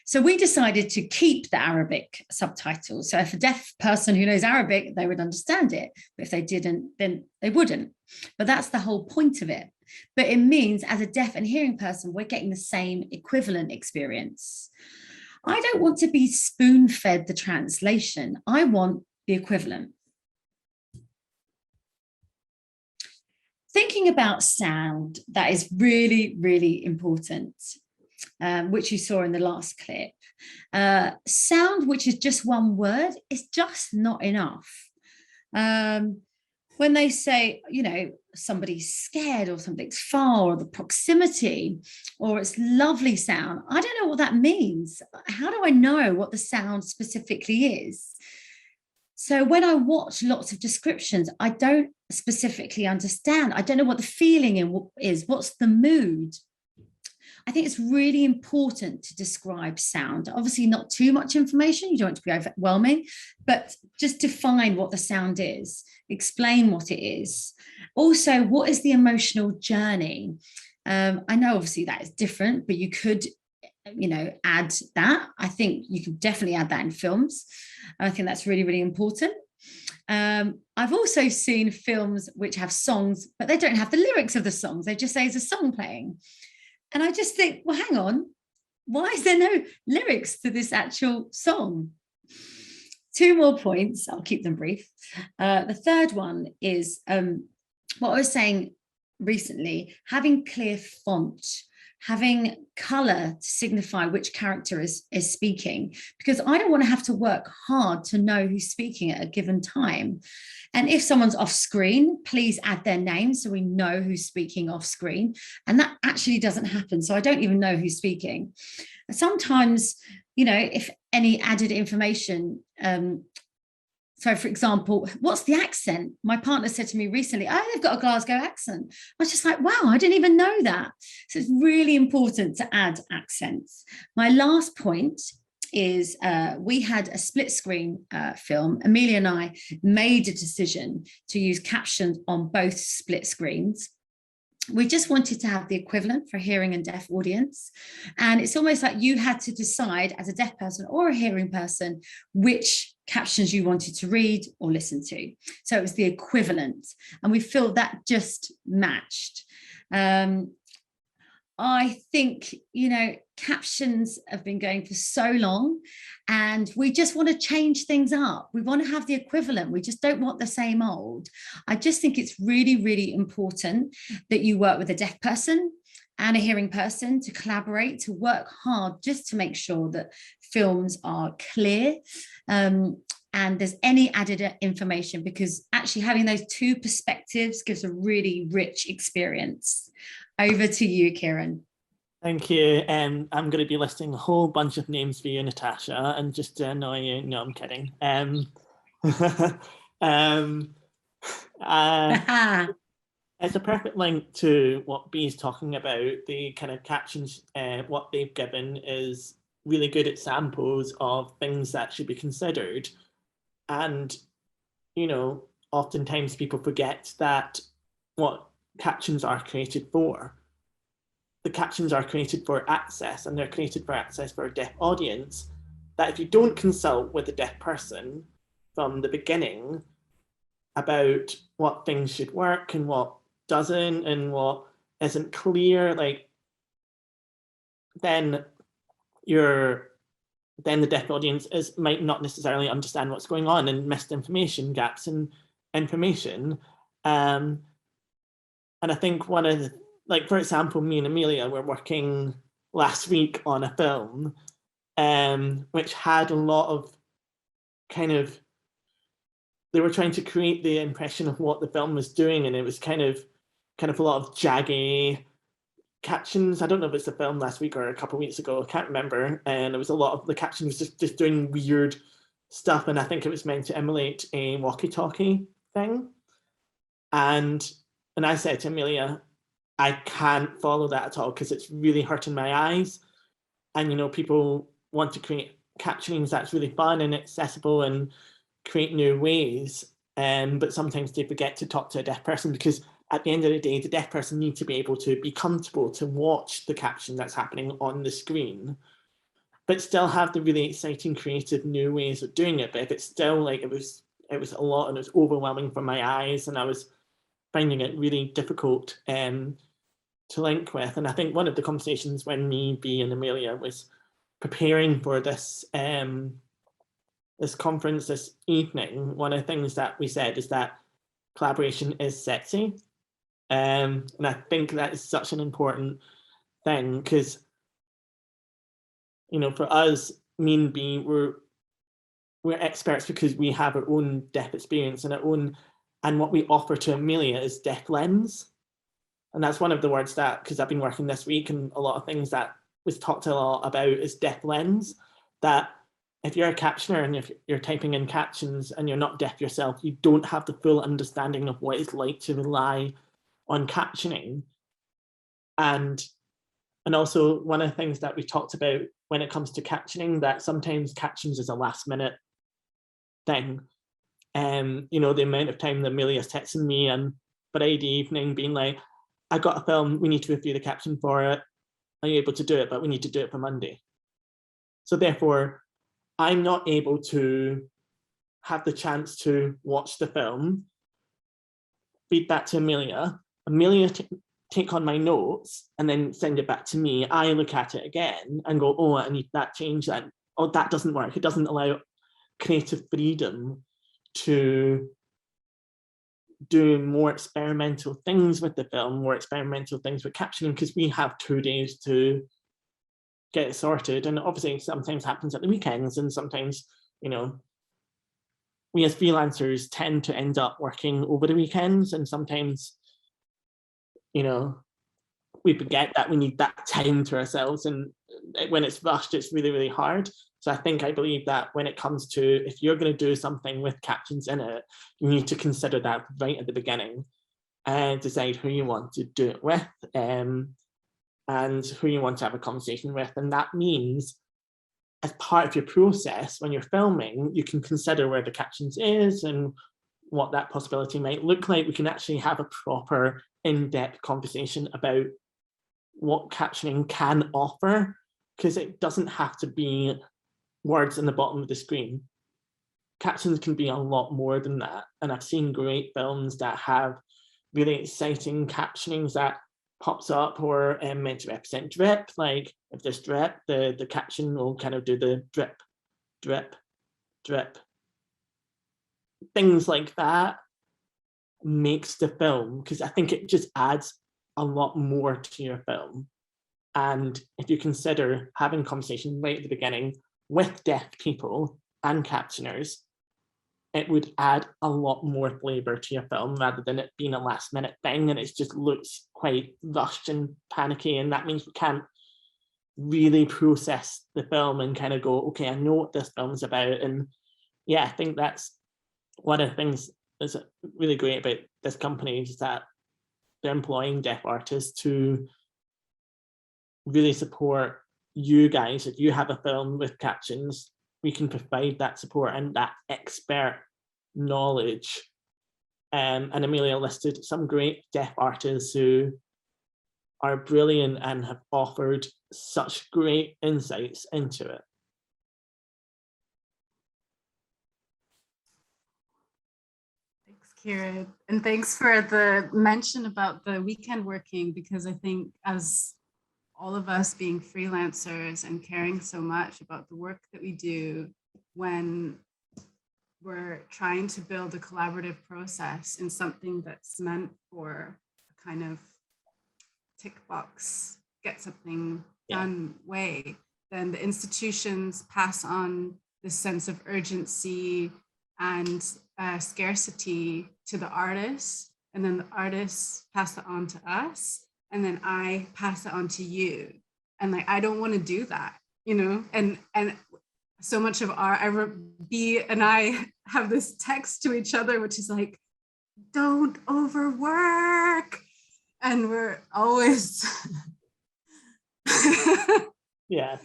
So we decided to keep the Arabic subtitles. So if a deaf person who knows Arabic, they would understand it. But if they didn't, then they wouldn't. But that's the whole point of it. But it means as a deaf and hearing person, we're getting the same equivalent experience. I don't want to be spoon-fed the translation. I want the equivalent. Thinking about sound, that is really, really important, which you saw in the last clip. Sound, which is just one word, is just not enough. When they say, you know, somebody's scared or something's far, or the proximity, or it's lovely sound, I don't know what that means. How do I know what the sound specifically is? So when I watch lots of descriptions, I don't specifically understand. I don't know what the feeling is. What's the mood? I think it's really important to describe sound. Obviously, not too much information. You don't want to be overwhelming, but just define what the sound is, explain what it is. Also, what is the emotional journey? I know obviously that is different, but you could, you know, add that. I think you could definitely add that in films. I think that's really, really important. I've also seen films which have songs, but they don't have the lyrics of the songs. They just say it's a song playing. And I just think, well, hang on, why is there no lyrics to this actual song? 2 more points, I'll keep them brief. The third one is what I was saying recently, having clear font, having color to signify which character is speaking, because I don't want to have to work hard to know who's speaking at a given time. And if someone's off screen, please add their name so we know who's speaking off screen. And that actually doesn't happen. So I don't even know who's speaking. Sometimes, you know, if any added information, so for example, what's the accent? My partner said to me recently, oh, they've got a Glasgow accent. I was just like, wow, I didn't even know that. So it's really important to add accents. My last point is we had a split screen film. Amelia and I made a decision to use captions on both split screens. We just wanted to have the equivalent for a hearing and deaf audience. And it's almost like you had to decide as a deaf person or a hearing person which captions you wanted to read or listen to. So it was the equivalent. And we feel that just matched. I think, you know, captions have been going for so long and we just want to change things up. We want to have the equivalent. We just don't want the same old. I just think it's really, really important that you work with a deaf person and a hearing person to collaborate, to work hard just to make sure that films are clear and there's any added information, because actually having those 2 perspectives gives a really rich experience. Over to you, Kieran. Thank you. I'm going to be listing a whole bunch of names for you, Natasha, and just to annoy you, no, I'm kidding. It's a perfect link to what B's talking about. The kind of captions, what they've given is really good examples of things that should be considered. And, you know, oftentimes people forget that what captions are created for. The captions are created for access, and they're created for access for a deaf audience. That if you don't consult with a deaf person from the beginning about what things should work and what doesn't and what isn't clear, like then the deaf audience might not necessarily understand what's going on, and missed information, gaps in information. And I think one of the, like, for example, me and Amelia were working last week on a film which had a lot of kind of, they were trying to create the impression of what the film was doing, and it was kind of a lot of jaggy captions. I don't know if it's the film last week or a couple of weeks ago, I can't remember. And it was a lot of the captions just doing weird stuff, and I think it was meant to emulate a walkie-talkie thing. And I said to Amelia, I can't follow that at all because it's really hurting my eyes. And, you know, people want to create captionings that's really fun and accessible and create new ways. But sometimes they forget to talk to a deaf person, because at the end of the day, the deaf person needs to be able to be comfortable to watch the caption that's happening on the screen, but still have the really exciting, creative new ways of doing it. But if it's still like, it was a lot and it was overwhelming for my eyes, and I was finding it really difficult to link with. And I think one of the conversations when me, B, and Amelia was preparing for this this conference this evening, one of the things that we said is that collaboration is sexy. And I think that is such an important thing, because, you know, for us, me and B, we're experts because we have our own deaf experience and our own, and what we offer to Amelia is deaf lens. And that's one of the words that, because I've been working this week, and a lot of things that was talked a lot about is deaf lens. That if you're a captioner and if you're typing in captions and you're not deaf yourself, you don't have the full understanding of what it's like to rely on captioning. And also one of the things that we talked about when it comes to captioning, that sometimes captions is a last minute thing. You know, the amount of time that Amelia's texting me on Friday evening being like, I got a film, we need to review the caption for it. Are you able to do it? But we need to do it for Monday. So therefore, I'm not able to have the chance to watch the film, feed that to Amelia, take on my notes and then send it back to me. I look at it again and go, oh, I need that change, that, oh, that doesn't work. It doesn't allow creative freedom to do more experimental things with the film, more experimental things with captioning, because we have 2 days to get it sorted. And obviously sometimes happens at the weekends, and sometimes, you know, we as freelancers tend to end up working over the weekends, and sometimes, you know, we forget that we need that time to ourselves, and when it's rushed, it's really, really hard. So I believe that when it comes to, if you're going to do something with captions in it, you need to consider that right at the beginning and decide who you want to do it with, and who you want to have a conversation with. And that means, as part of your process, when you're filming, you can consider where the captions is and what that possibility might look like. We can actually have a proper in-depth conversation about what captioning can offer, because it doesn't have to be words in the bottom of the screen. Captions can be a lot more than that. And I've seen great films that have really exciting captionings that pops up or meant to represent drip. Like if there's drip, the caption will kind of do the drip, drip, drip. Things like that makes the film, because I think it just adds a lot more to your film. And if you consider having conversation right at the beginning with deaf people and captioners, it would add a lot more flavor to your film rather than it being a last minute thing and it just looks quite rushed and panicky. And that means we can't really process the film and kind of go, okay, I know what this film is about. And yeah, I think that's one of the things is really great about this company is that they're employing deaf artists to really support you guys. If you have a film with captions, we can provide that support and that expert knowledge. And Amelia listed some great deaf artists who are brilliant and have offered such great insights into it. Thanks, Kieran. And thanks for the mention about the weekend working, because I think as all of us being freelancers and caring so much about the work that we do when we're trying to build a collaborative process in something that's meant for a kind of tick box, get something done way, then the institutions pass on this sense of urgency and scarcity to the artists, and then the artists pass it on to us, and then I pass it on to you. And like, I don't want to do that, you know? And so much of our, B and I have this text to each other, which is like, don't overwork. And we're always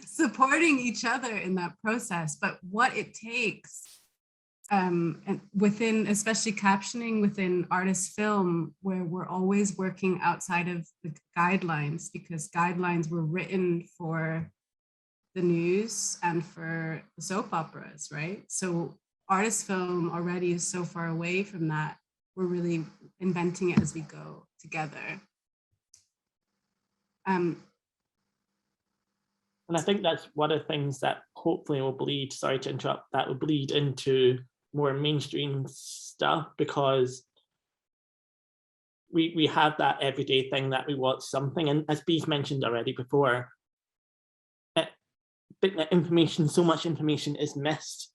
supporting each other in that process. But what it takes, and within, especially captioning within artist film, where we're always working outside of the guidelines, because guidelines were written for the news and for the soap operas, right? So artist film already is so far away from that. We're really inventing it as we go together. And I think that's one of the things that hopefully will bleed, sorry to interrupt, that will bleed into more mainstream stuff, because we have that everyday thing that we watch something, and as Bee's mentioned already before, so much information is missed,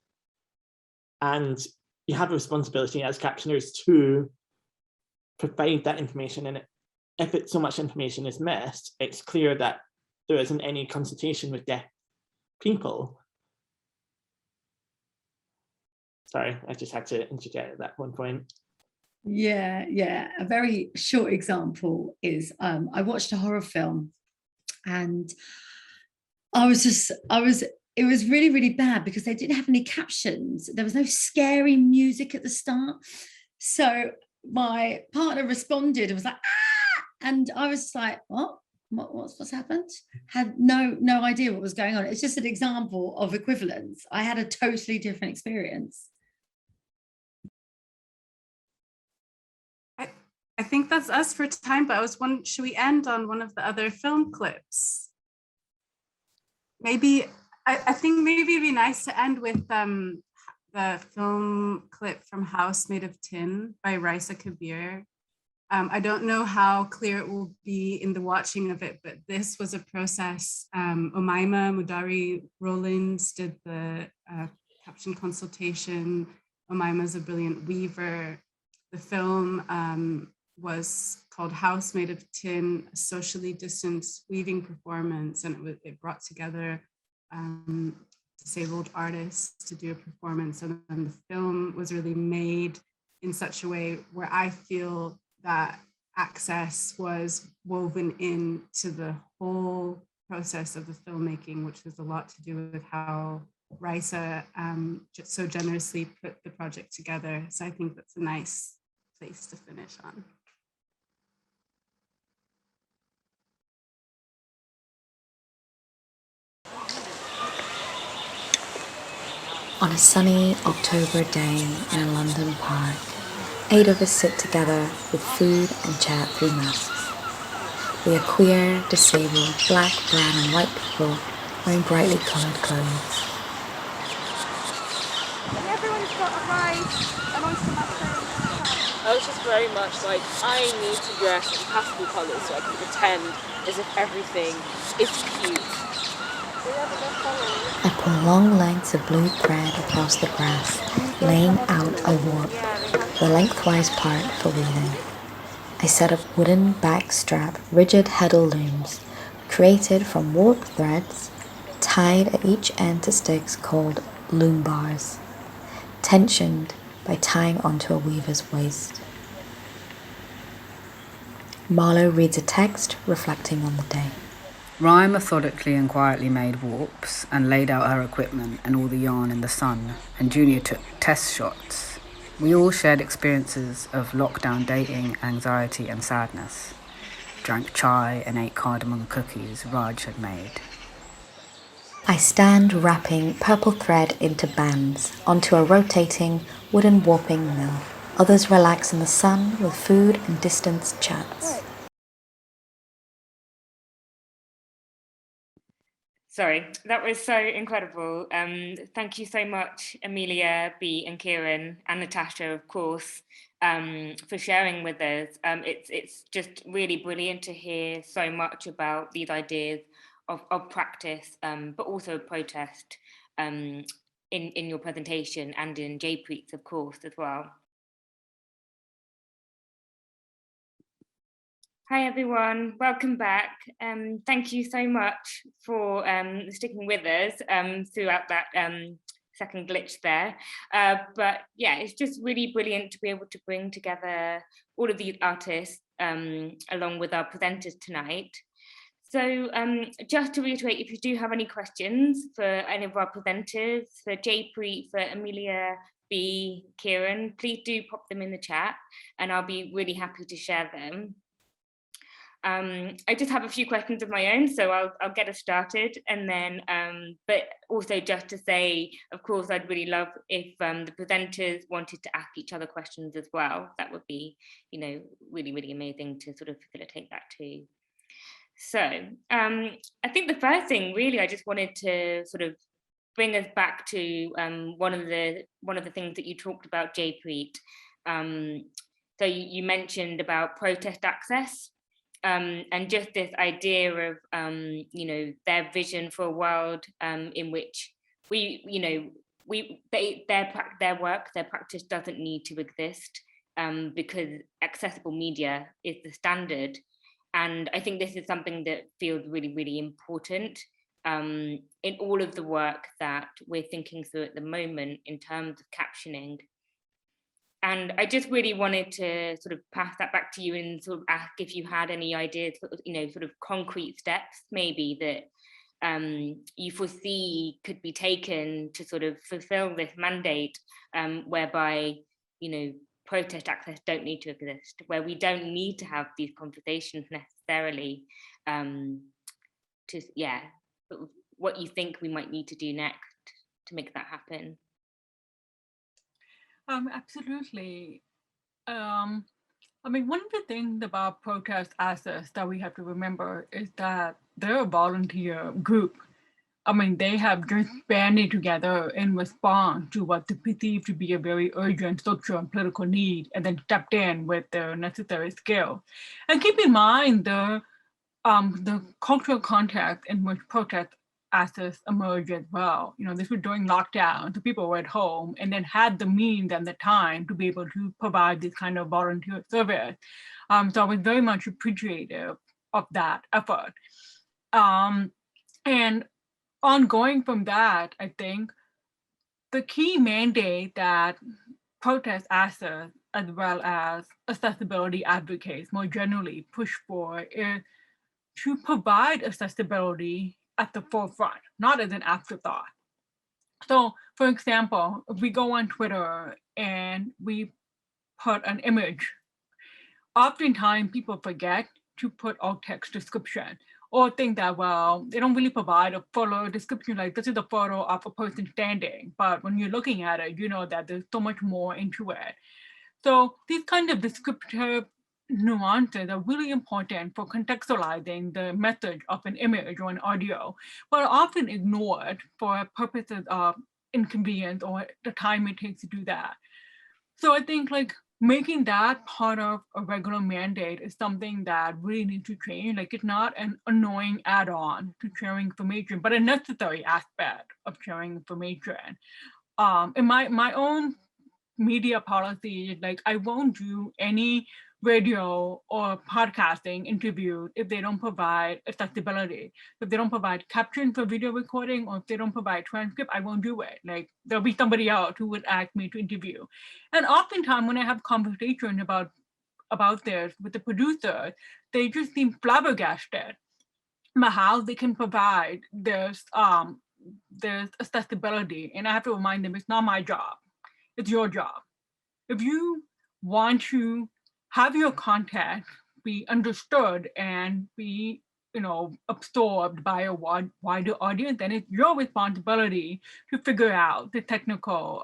and you have a responsibility as captioners to provide that information. And if so much information is missed, it's clear that there isn't any consultation with deaf people. Sorry, I just had to interject at that one point. Yeah. A very short example is I watched a horror film, and it was really, really bad because they didn't have any captions. There was no scary music at the start. So my partner responded and was like, ah! And I was like, what's happened? Had no idea what was going on. It's just an example of equivalence. I had a totally different experience. I think that's us for time, but I was wondering, should we end on one of the other film clips? Maybe, I think maybe it'd be nice to end with the film clip from House Made of Tin by Raisa Kabir. I don't know how clear it will be in the watching of it, but this was a process. Omaima Mudari Rollins did the caption consultation. Omaima's a brilliant weaver. The film was called House Made of Tin, a socially distanced weaving performance, and it brought together disabled artists to do a performance. And then the film was really made in such a way where I feel that access was woven into the whole process of the filmmaking, which has a lot to do with how Raisa so generously put the project together. So I think that's a nice place to finish on. On a sunny October day in a London park, 8 of us sit together with food and chat through masks. We are queer, disabled, black, brown and white people wearing brightly coloured clothes. Everyone's got a ride amongst the mushrooms. I was just very much like, I need to dress in pastel colours so I can pretend as if everything is cute. I pull long lengths of blue thread across the grass, laying out a warp, the lengthwise part for weaving. I set up wooden backstrap rigid heddle looms, created from warp threads, tied at each end to sticks called loom bars. Tensioned, by tying onto a weaver's waist. Marlowe reads a text reflecting on the day. Ryan methodically and quietly made warps and laid out her equipment and all the yarn in the sun, and Junior took test shots. We all shared experiences of lockdown dating, anxiety and sadness. Drank chai and ate cardamom cookies Raj had made. I stand wrapping purple thread into bands onto a rotating wooden warping mill. Others relax in the sun with food and distance chats. Sorry, that was so incredible. Thank you so much, Amelia, B, and Kieran, and Natasha, of course, for sharing with us. It's just really brilliant to hear so much about these ideas of practice, but also protest in your presentation and in Jaipreet's, of course, as well. Hi everyone, welcome back. Thank you so much for sticking with us throughout that second glitch there. But yeah, it's just really brilliant to be able to bring together all of these artists along with our presenters tonight. So just to reiterate, if you do have any questions for any of our presenters, for Jaipreet, for Amelia, B, Kieran, please do pop them in the chat and I'll be really happy to share them. I just have a few questions of my own, so I'll get us started, and then, but also just to say, of course, I'd really love if the presenters wanted to ask each other questions as well. That would be, you know, really, really amazing to sort of facilitate that too. So I think the first thing, really, I just wanted to sort of bring us back to one of the things that you talked about, Jaipreet. So you mentioned about protest access. And just this idea of, you know, their vision for a world in which their work, their practice doesn't need to exist because accessible media is the standard. And I think this is something that feels really, really important in all of the work that we're thinking through at the moment in terms of captioning. And I just really wanted to sort of pass that back to you and sort of ask if you had any ideas, you know, sort of concrete steps maybe that you foresee could be taken to sort of fulfill this mandate, whereby, you know, protest access don't need to exist, where we don't need to have these conversations necessarily. What you think we might need to do next to make that happen. Absolutely. I mean, one of the things about protest access that we have to remember is that they're a volunteer group. I mean, they have just banded together in response to what they perceive to be a very urgent social and political need, and then stepped in with the necessary skill. And keep in mind the cultural context in which protest access emerged as well. You know, this was during lockdown, so people were at home and then had the means and the time to be able to provide this kind of volunteer service. So I was very much appreciative of that effort. And ongoing from that, I think the key mandate that protest access as well as accessibility advocates more generally push for is to provide accessibility at the forefront, not as an afterthought. So, for example, if we go on Twitter and we put an image, oftentimes people forget to put alt text description or think that, well, they don't really provide a fuller description, like this is a photo of a person standing. But when you're looking at it, you know that there's so much more into it. So these kind of descriptive nuances are really important for contextualizing the message of an image or an audio, but are often ignored for purposes of inconvenience or the time it takes to do that. So I think like making that part of a regular mandate is something that really needs to change. Like it's not an annoying add-on to sharing information, but a necessary aspect of sharing information. In my own media policy, like I won't do any radio or podcasting interviewed if they don't provide accessibility. If they don't provide caption for video recording, or if they don't provide transcript, I won't do it. Like, there'll be somebody else who would ask me to interview. And oftentimes when I have conversations about this with the producer, they just seem flabbergasted about how they can provide this accessibility. And I have to remind them, it's not my job, it's your job. If you want to have your content be understood and be, absorbed by a wider audience, then it's your responsibility to figure out the technical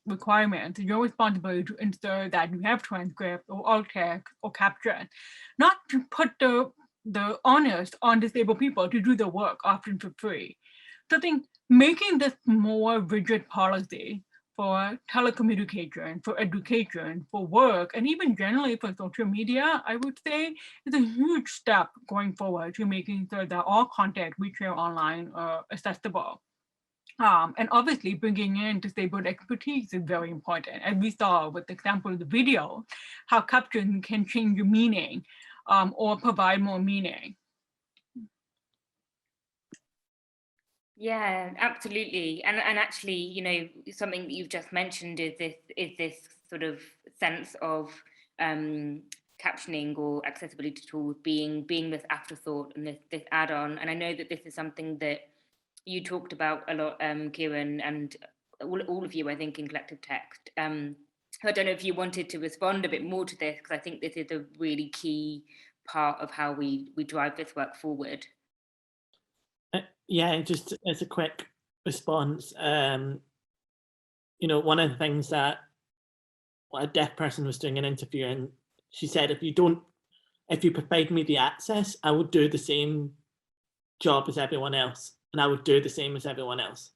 requirements. It's your responsibility to ensure that you have transcript or alt text or caption, not to put the onus on disabled people to do the work, often for free. So I think making this more rigid policy for telecommunication, for education, for work, and even generally for social media, I would say is a huge step going forward to making sure that all content we share online are accessible. And obviously bringing in disabled expertise is very important. As we saw with the example of the video, how caption can change your meaning or provide more meaning. Yeah, absolutely. And actually, something that you've just mentioned is this sort of sense of captioning or accessibility tools being this afterthought and this add-on. And I know that this is something that you talked about a lot, Kieran, and all of you, I think, in Collective Text. I don't know if you wanted to respond a bit more to this, because I think this is a really key part of how we drive this work forward. Yeah, just as a quick response, one of the things that a deaf person was doing an interview, and she said, if you provide me the access, I would do the same job as everyone else, and I would do the same as everyone else.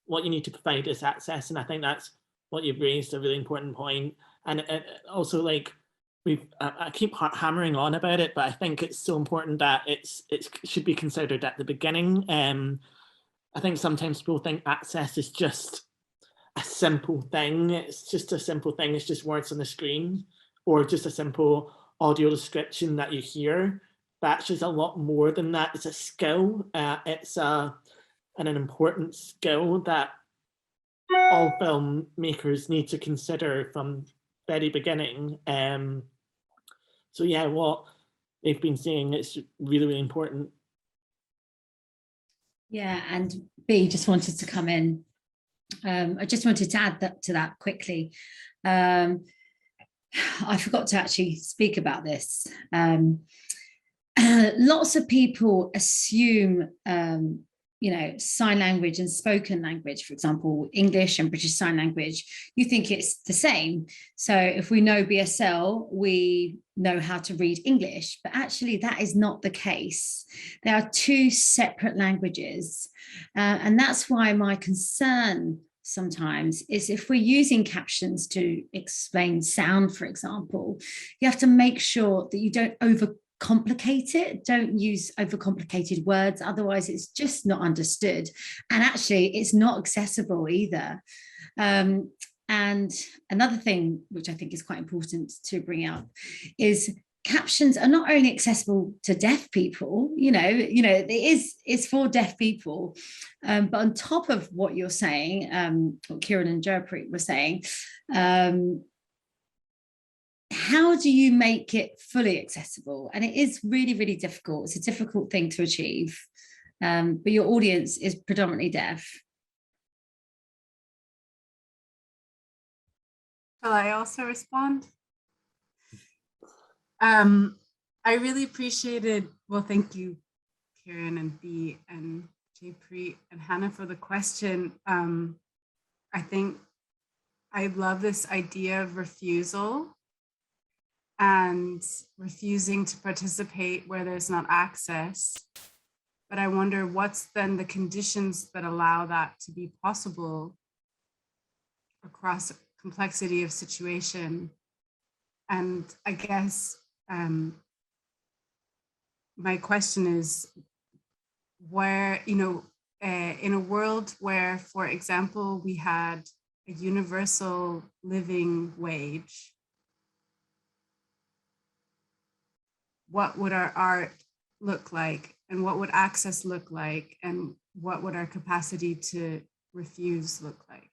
What you need to provide is access, and I think that's what you've raised, a really important point. And also, like, I keep hammering on about it, but I think it's so important that it should be considered at the beginning. I think sometimes people think access is just a simple thing. It's just a simple thing. It's just words on the screen, or just a simple audio description that you hear. But actually, it's a lot more than that. It's a skill. It's an important skill that all filmmakers need to consider from very beginning. So yeah, what they've been saying, it's really, really important. Yeah, and B just wanted to come in. I just wanted to add to that quickly. I forgot to actually speak about this. Lots of people assume sign language and spoken language, for example, English and British Sign Language, you think it's the same. So if we know BSL, we know how to read English, but actually that is not the case. There are two separate languages. And that's why my concern sometimes is, if we're using captions to explain sound, for example, you have to make sure that you don't overcomplicate it. Don't use overcomplicated words, otherwise it's just not understood, and actually it's not accessible either. And another thing which I think is quite important to bring up is captions are not only accessible to deaf people, it's for deaf people, but on top of what you're saying, what Kieran and Jaipreet were saying, how do you make it fully accessible? And it is really, really difficult. It's a difficult thing to achieve, but your audience is predominantly deaf. Shall I also respond? I really appreciated, well, thank you, Kieran and Bea and Jaipreet and Hannah, for the question. I think I love this idea of refusal and refusing to participate where there's not access. But I wonder what's then the conditions that allow that to be possible across complexity of situation. And I guess my question is, where, in a world where, for example, we had a universal living wage, what would our art look like, and what would access look like, and what would our capacity to refuse look like?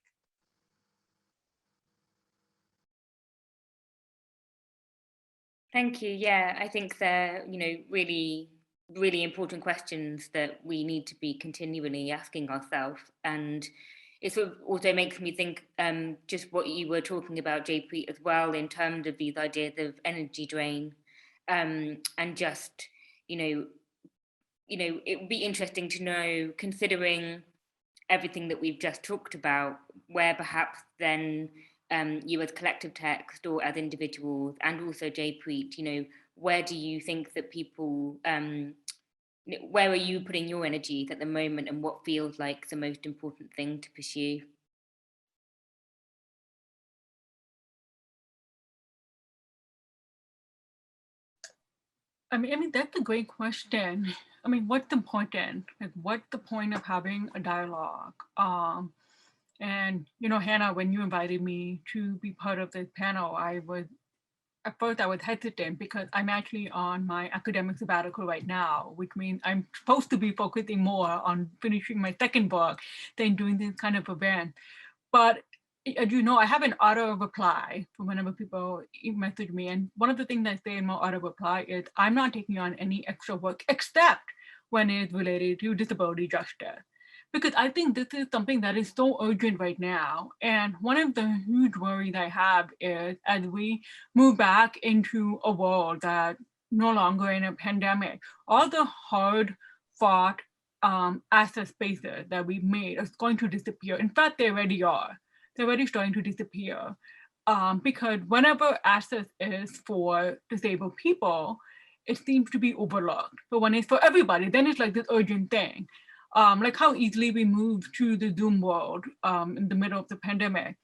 Thank you. Yeah, I think they're, really, really important questions that we need to be continually asking ourselves. And it sort of also makes me think just what you were talking about, Jaipreet, as well, in terms of these ideas of energy drain, and just, it would be interesting to know, considering everything that we've just talked about, where perhaps then you as collective text or as individuals, and also Jaipreet, where do you think that people, where are you putting your energies at the moment, and what feels like the most important thing to pursue? I mean, that's a great question. I mean, what's important? Like, what's the point of having a dialogue? And, Hannah, when you invited me to be part of this panel, at first I was hesitant because I'm actually on my academic sabbatical right now, which means I'm supposed to be focusing more on finishing my second book than doing this kind of event. But as you know, I have an auto reply from whenever people message me. And one of the things I say in my auto reply is I'm not taking on any extra work except when it's related to disability justice. Because I think this is something that is so urgent right now. And one of the huge worries I have is as we move back into a world that no longer in a pandemic, all the hard fought access spaces that we've made are going to disappear. In fact, they already are. They're already starting to disappear because whenever access is for disabled people, it seems to be overlooked. But when it's for everybody, then it's like this urgent thing. Like how easily we moved to the Zoom world in the middle of the pandemic.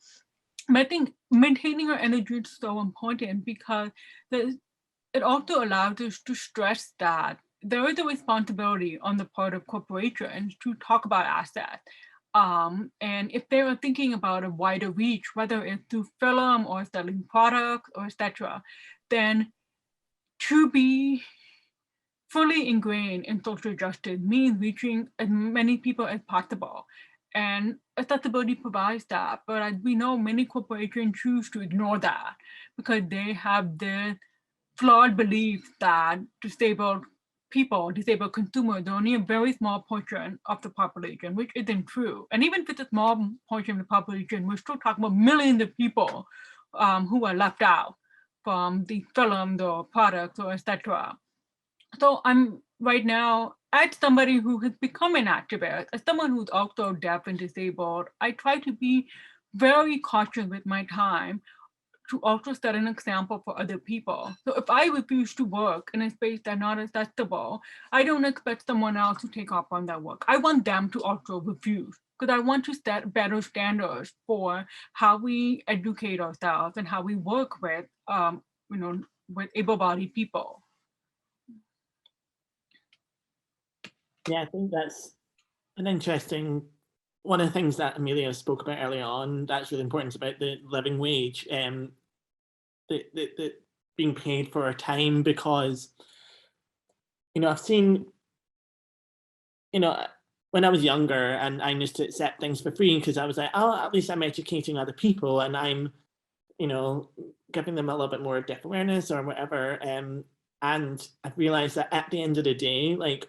But I think maintaining our energy is so important because it also allows us to stress that there is a responsibility on the part of corporations to talk about assets. And if they are thinking about a wider reach, whether it's through film or selling products or etc., then to be fully ingrained in social justice means reaching as many people as possible. And accessibility provides that, but as we know, many corporations choose to ignore that because they have the flawed belief that disabled people, disabled consumers, are only a very small portion of the population, which isn't true. And even if it's a small portion of the population, we're still talking about millions of people who are left out from the films or products or etc. So I'm right now, as somebody who has become an activist, as someone who's also deaf and disabled, I try to be very cautious with my time to also set an example for other people. So if I refuse to work in a space that's not accessible, I don't expect someone else to take up on that work. I want them to also refuse because I want to set better standards for how we educate ourselves and how we work with, with able-bodied people. Yeah, I think that's an interesting, one of the things that Amelia spoke about earlier on, that's really important about the living wage, the being paid for our time, because, I've seen, when I was younger and I used to accept things for free because I was like, oh, at least I'm educating other people and I'm, giving them a little bit more deaf awareness or whatever. And I've realized that at the end of the day, like,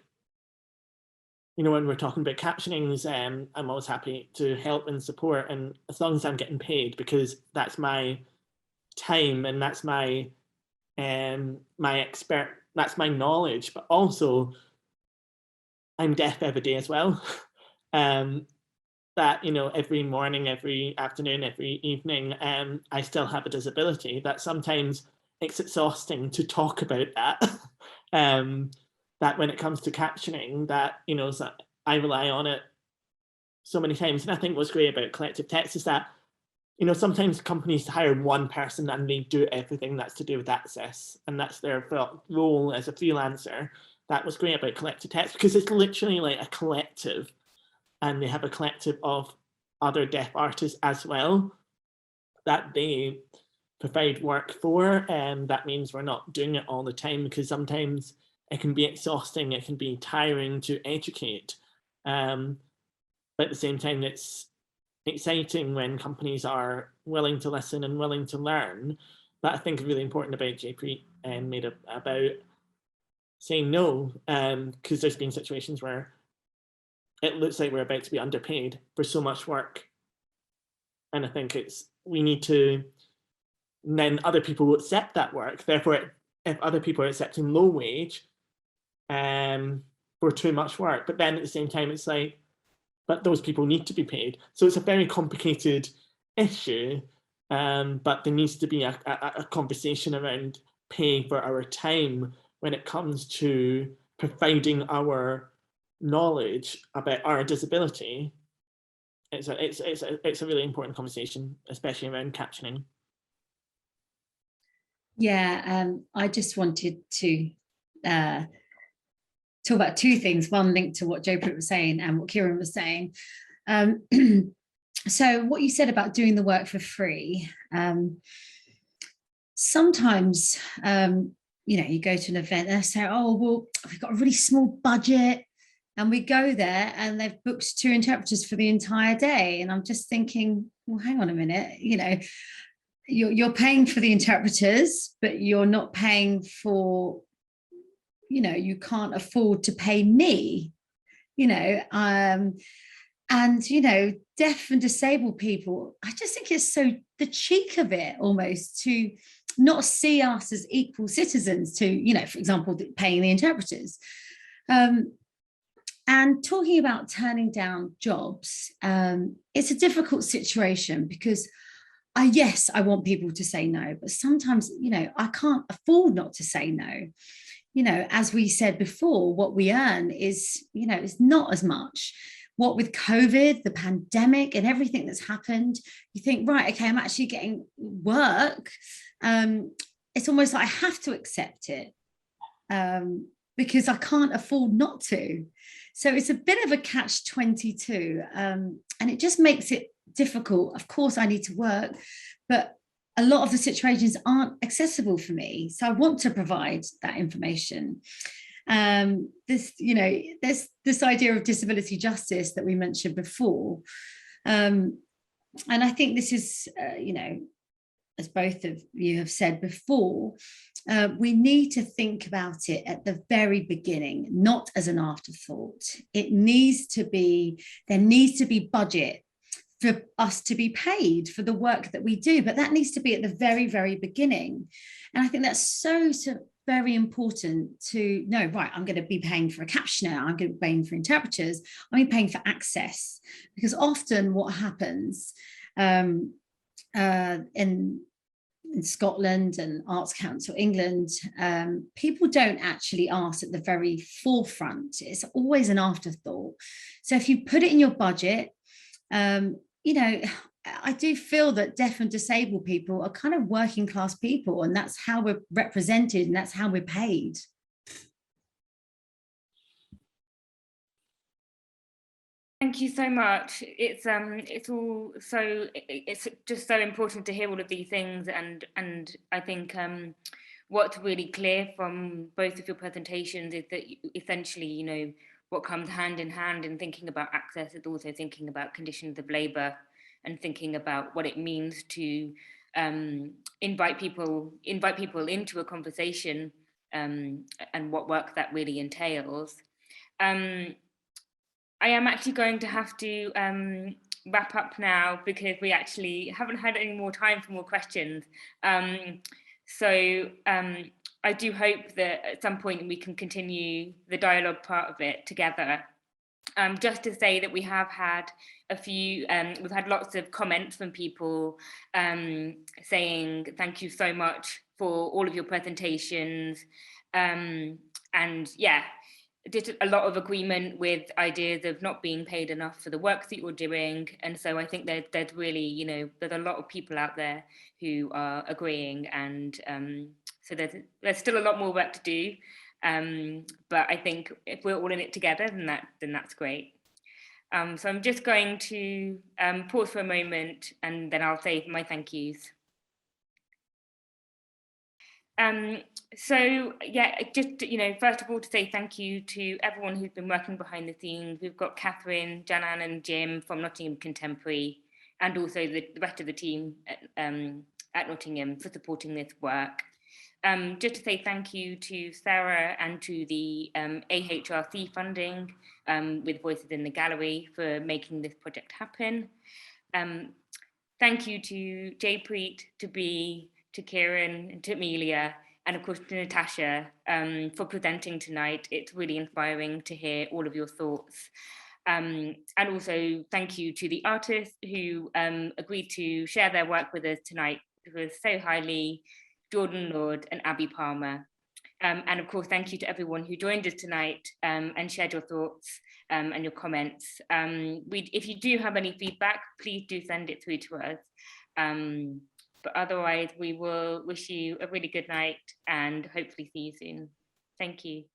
when we're talking about captionings, I'm always happy to help and support, and as long as I'm getting paid, because that's my time and that's my that's my knowledge, but also I'm deaf every day as well. That every morning, every afternoon, every evening, I still have a disability. That sometimes it's exhausting to talk about that. That when it comes to captioning, that so I rely on it so many times. And I think what's great about collective text is that sometimes companies hire one person and they do everything that's to do with access, and that's their role as a freelancer. That was great about collective text because it's literally like a collective, and they have a collective of other deaf artists as well that they provide work for. That means we're not doing it all the time, because sometimes it can be exhausting, it can be tiring to educate. But at the same time, it's exciting when companies are willing to listen and willing to learn. That I think is really important about Jaipreet made about saying no, because there's been situations where it looks like we're about to be underpaid for so much work. And I think we need to, then other people will accept that work. Therefore, if other people are accepting low wage for too much work, but then at the same time, it's like, but those people need to be paid. So it's a very complicated issue, but there needs to be a conversation around pay for our time when it comes to providing our knowledge about our disability. It's a really important conversation, especially around captioning. Yeah, I just wanted to talk about two things, one linked to what Jaipreet was saying and what Kieran was saying. So what you said about doing the work for free, sometimes, you go to an event and they say, oh, well, we've got a really small budget, and we go there and they've booked 2 interpreters for the entire day. And I'm just thinking, well, hang on a minute, you're paying for the interpreters, but you're not paying for, you can't afford to pay me, and, deaf and disabled people, I just think it's so the cheek of it almost to not see us as equal citizens to, for example, paying the interpreters. And talking about turning down jobs, it's a difficult situation because yes, I want people to say no, but sometimes, I can't afford not to say no. As we said before, what we earn is, is not as much. What with COVID, the pandemic and everything that's happened, you think, right, okay, I'm actually getting work. It's almost like I have to accept it because I can't afford not to. So it's a bit of a catch-22, and it just makes it difficult. Of course, I need to work, but a lot of the situations aren't accessible for me. So I want to provide that information. There's this idea of disability justice that we mentioned before. And I think this is, as both of you have said before, we need to think about it at the very beginning, not as an afterthought. There needs to be budget for us to be paid for the work that we do, but that needs to be at the very, very beginning. And I think that's so very important to know, right, I'm going to be paying for a captioner, I'm going to be paying for interpreters, I'm paying for access. Because often what happens in Scotland and Arts Council England, people don't actually ask at the very forefront. It's always an afterthought. So if you put it in your budget, I do feel that deaf and disabled people are kind of working class people, and that's how we're represented and that's how we're paid. Thank you so much. It's just so important to hear all of these things, and I think what's really clear from both of your presentations is that essentially, what comes hand in hand in thinking about access is also thinking about conditions of labour and thinking about what it means to invite people into a conversation and what work that really entails. I am actually going to have to wrap up now because we actually haven't had any more time for more questions. So I do hope that at some point we can continue the dialogue part of it together. Just to say that we have had a few, we've had lots of comments from people saying thank you so much for all of your presentations. And yeah, did a lot of agreement with ideas of not being paid enough for the work that you're doing. And so I think there's really, there's a lot of people out there who are agreeing, and so there's still a lot more work to do. But I think if we're all in it together, then that's great. So I'm just going to pause for a moment, and then I'll say my thank yous. So yeah, just, first of all, to say thank you to everyone who's been working behind the scenes. We've got Catherine, Janan and Jim from Nottingham Contemporary, and also the rest of the team at Nottingham for supporting this work. Just to say thank you to Sarah and to the AHRC funding with Voices in the Gallery for making this project happen. Thank you to Jaipreet, to Bea, to Kieran, and to Amelia, and of course to Natasha for presenting tonight. It's really inspiring to hear all of your thoughts. And also thank you to the artists who agreed to share their work with us tonight. It was so highly, Jordan Lord and Abby Palmer. And of course, thank you to everyone who joined us tonight and shared your thoughts and your comments. If you do have any feedback, please do send it through to us. But otherwise, we will wish you a really good night and hopefully see you soon. Thank you.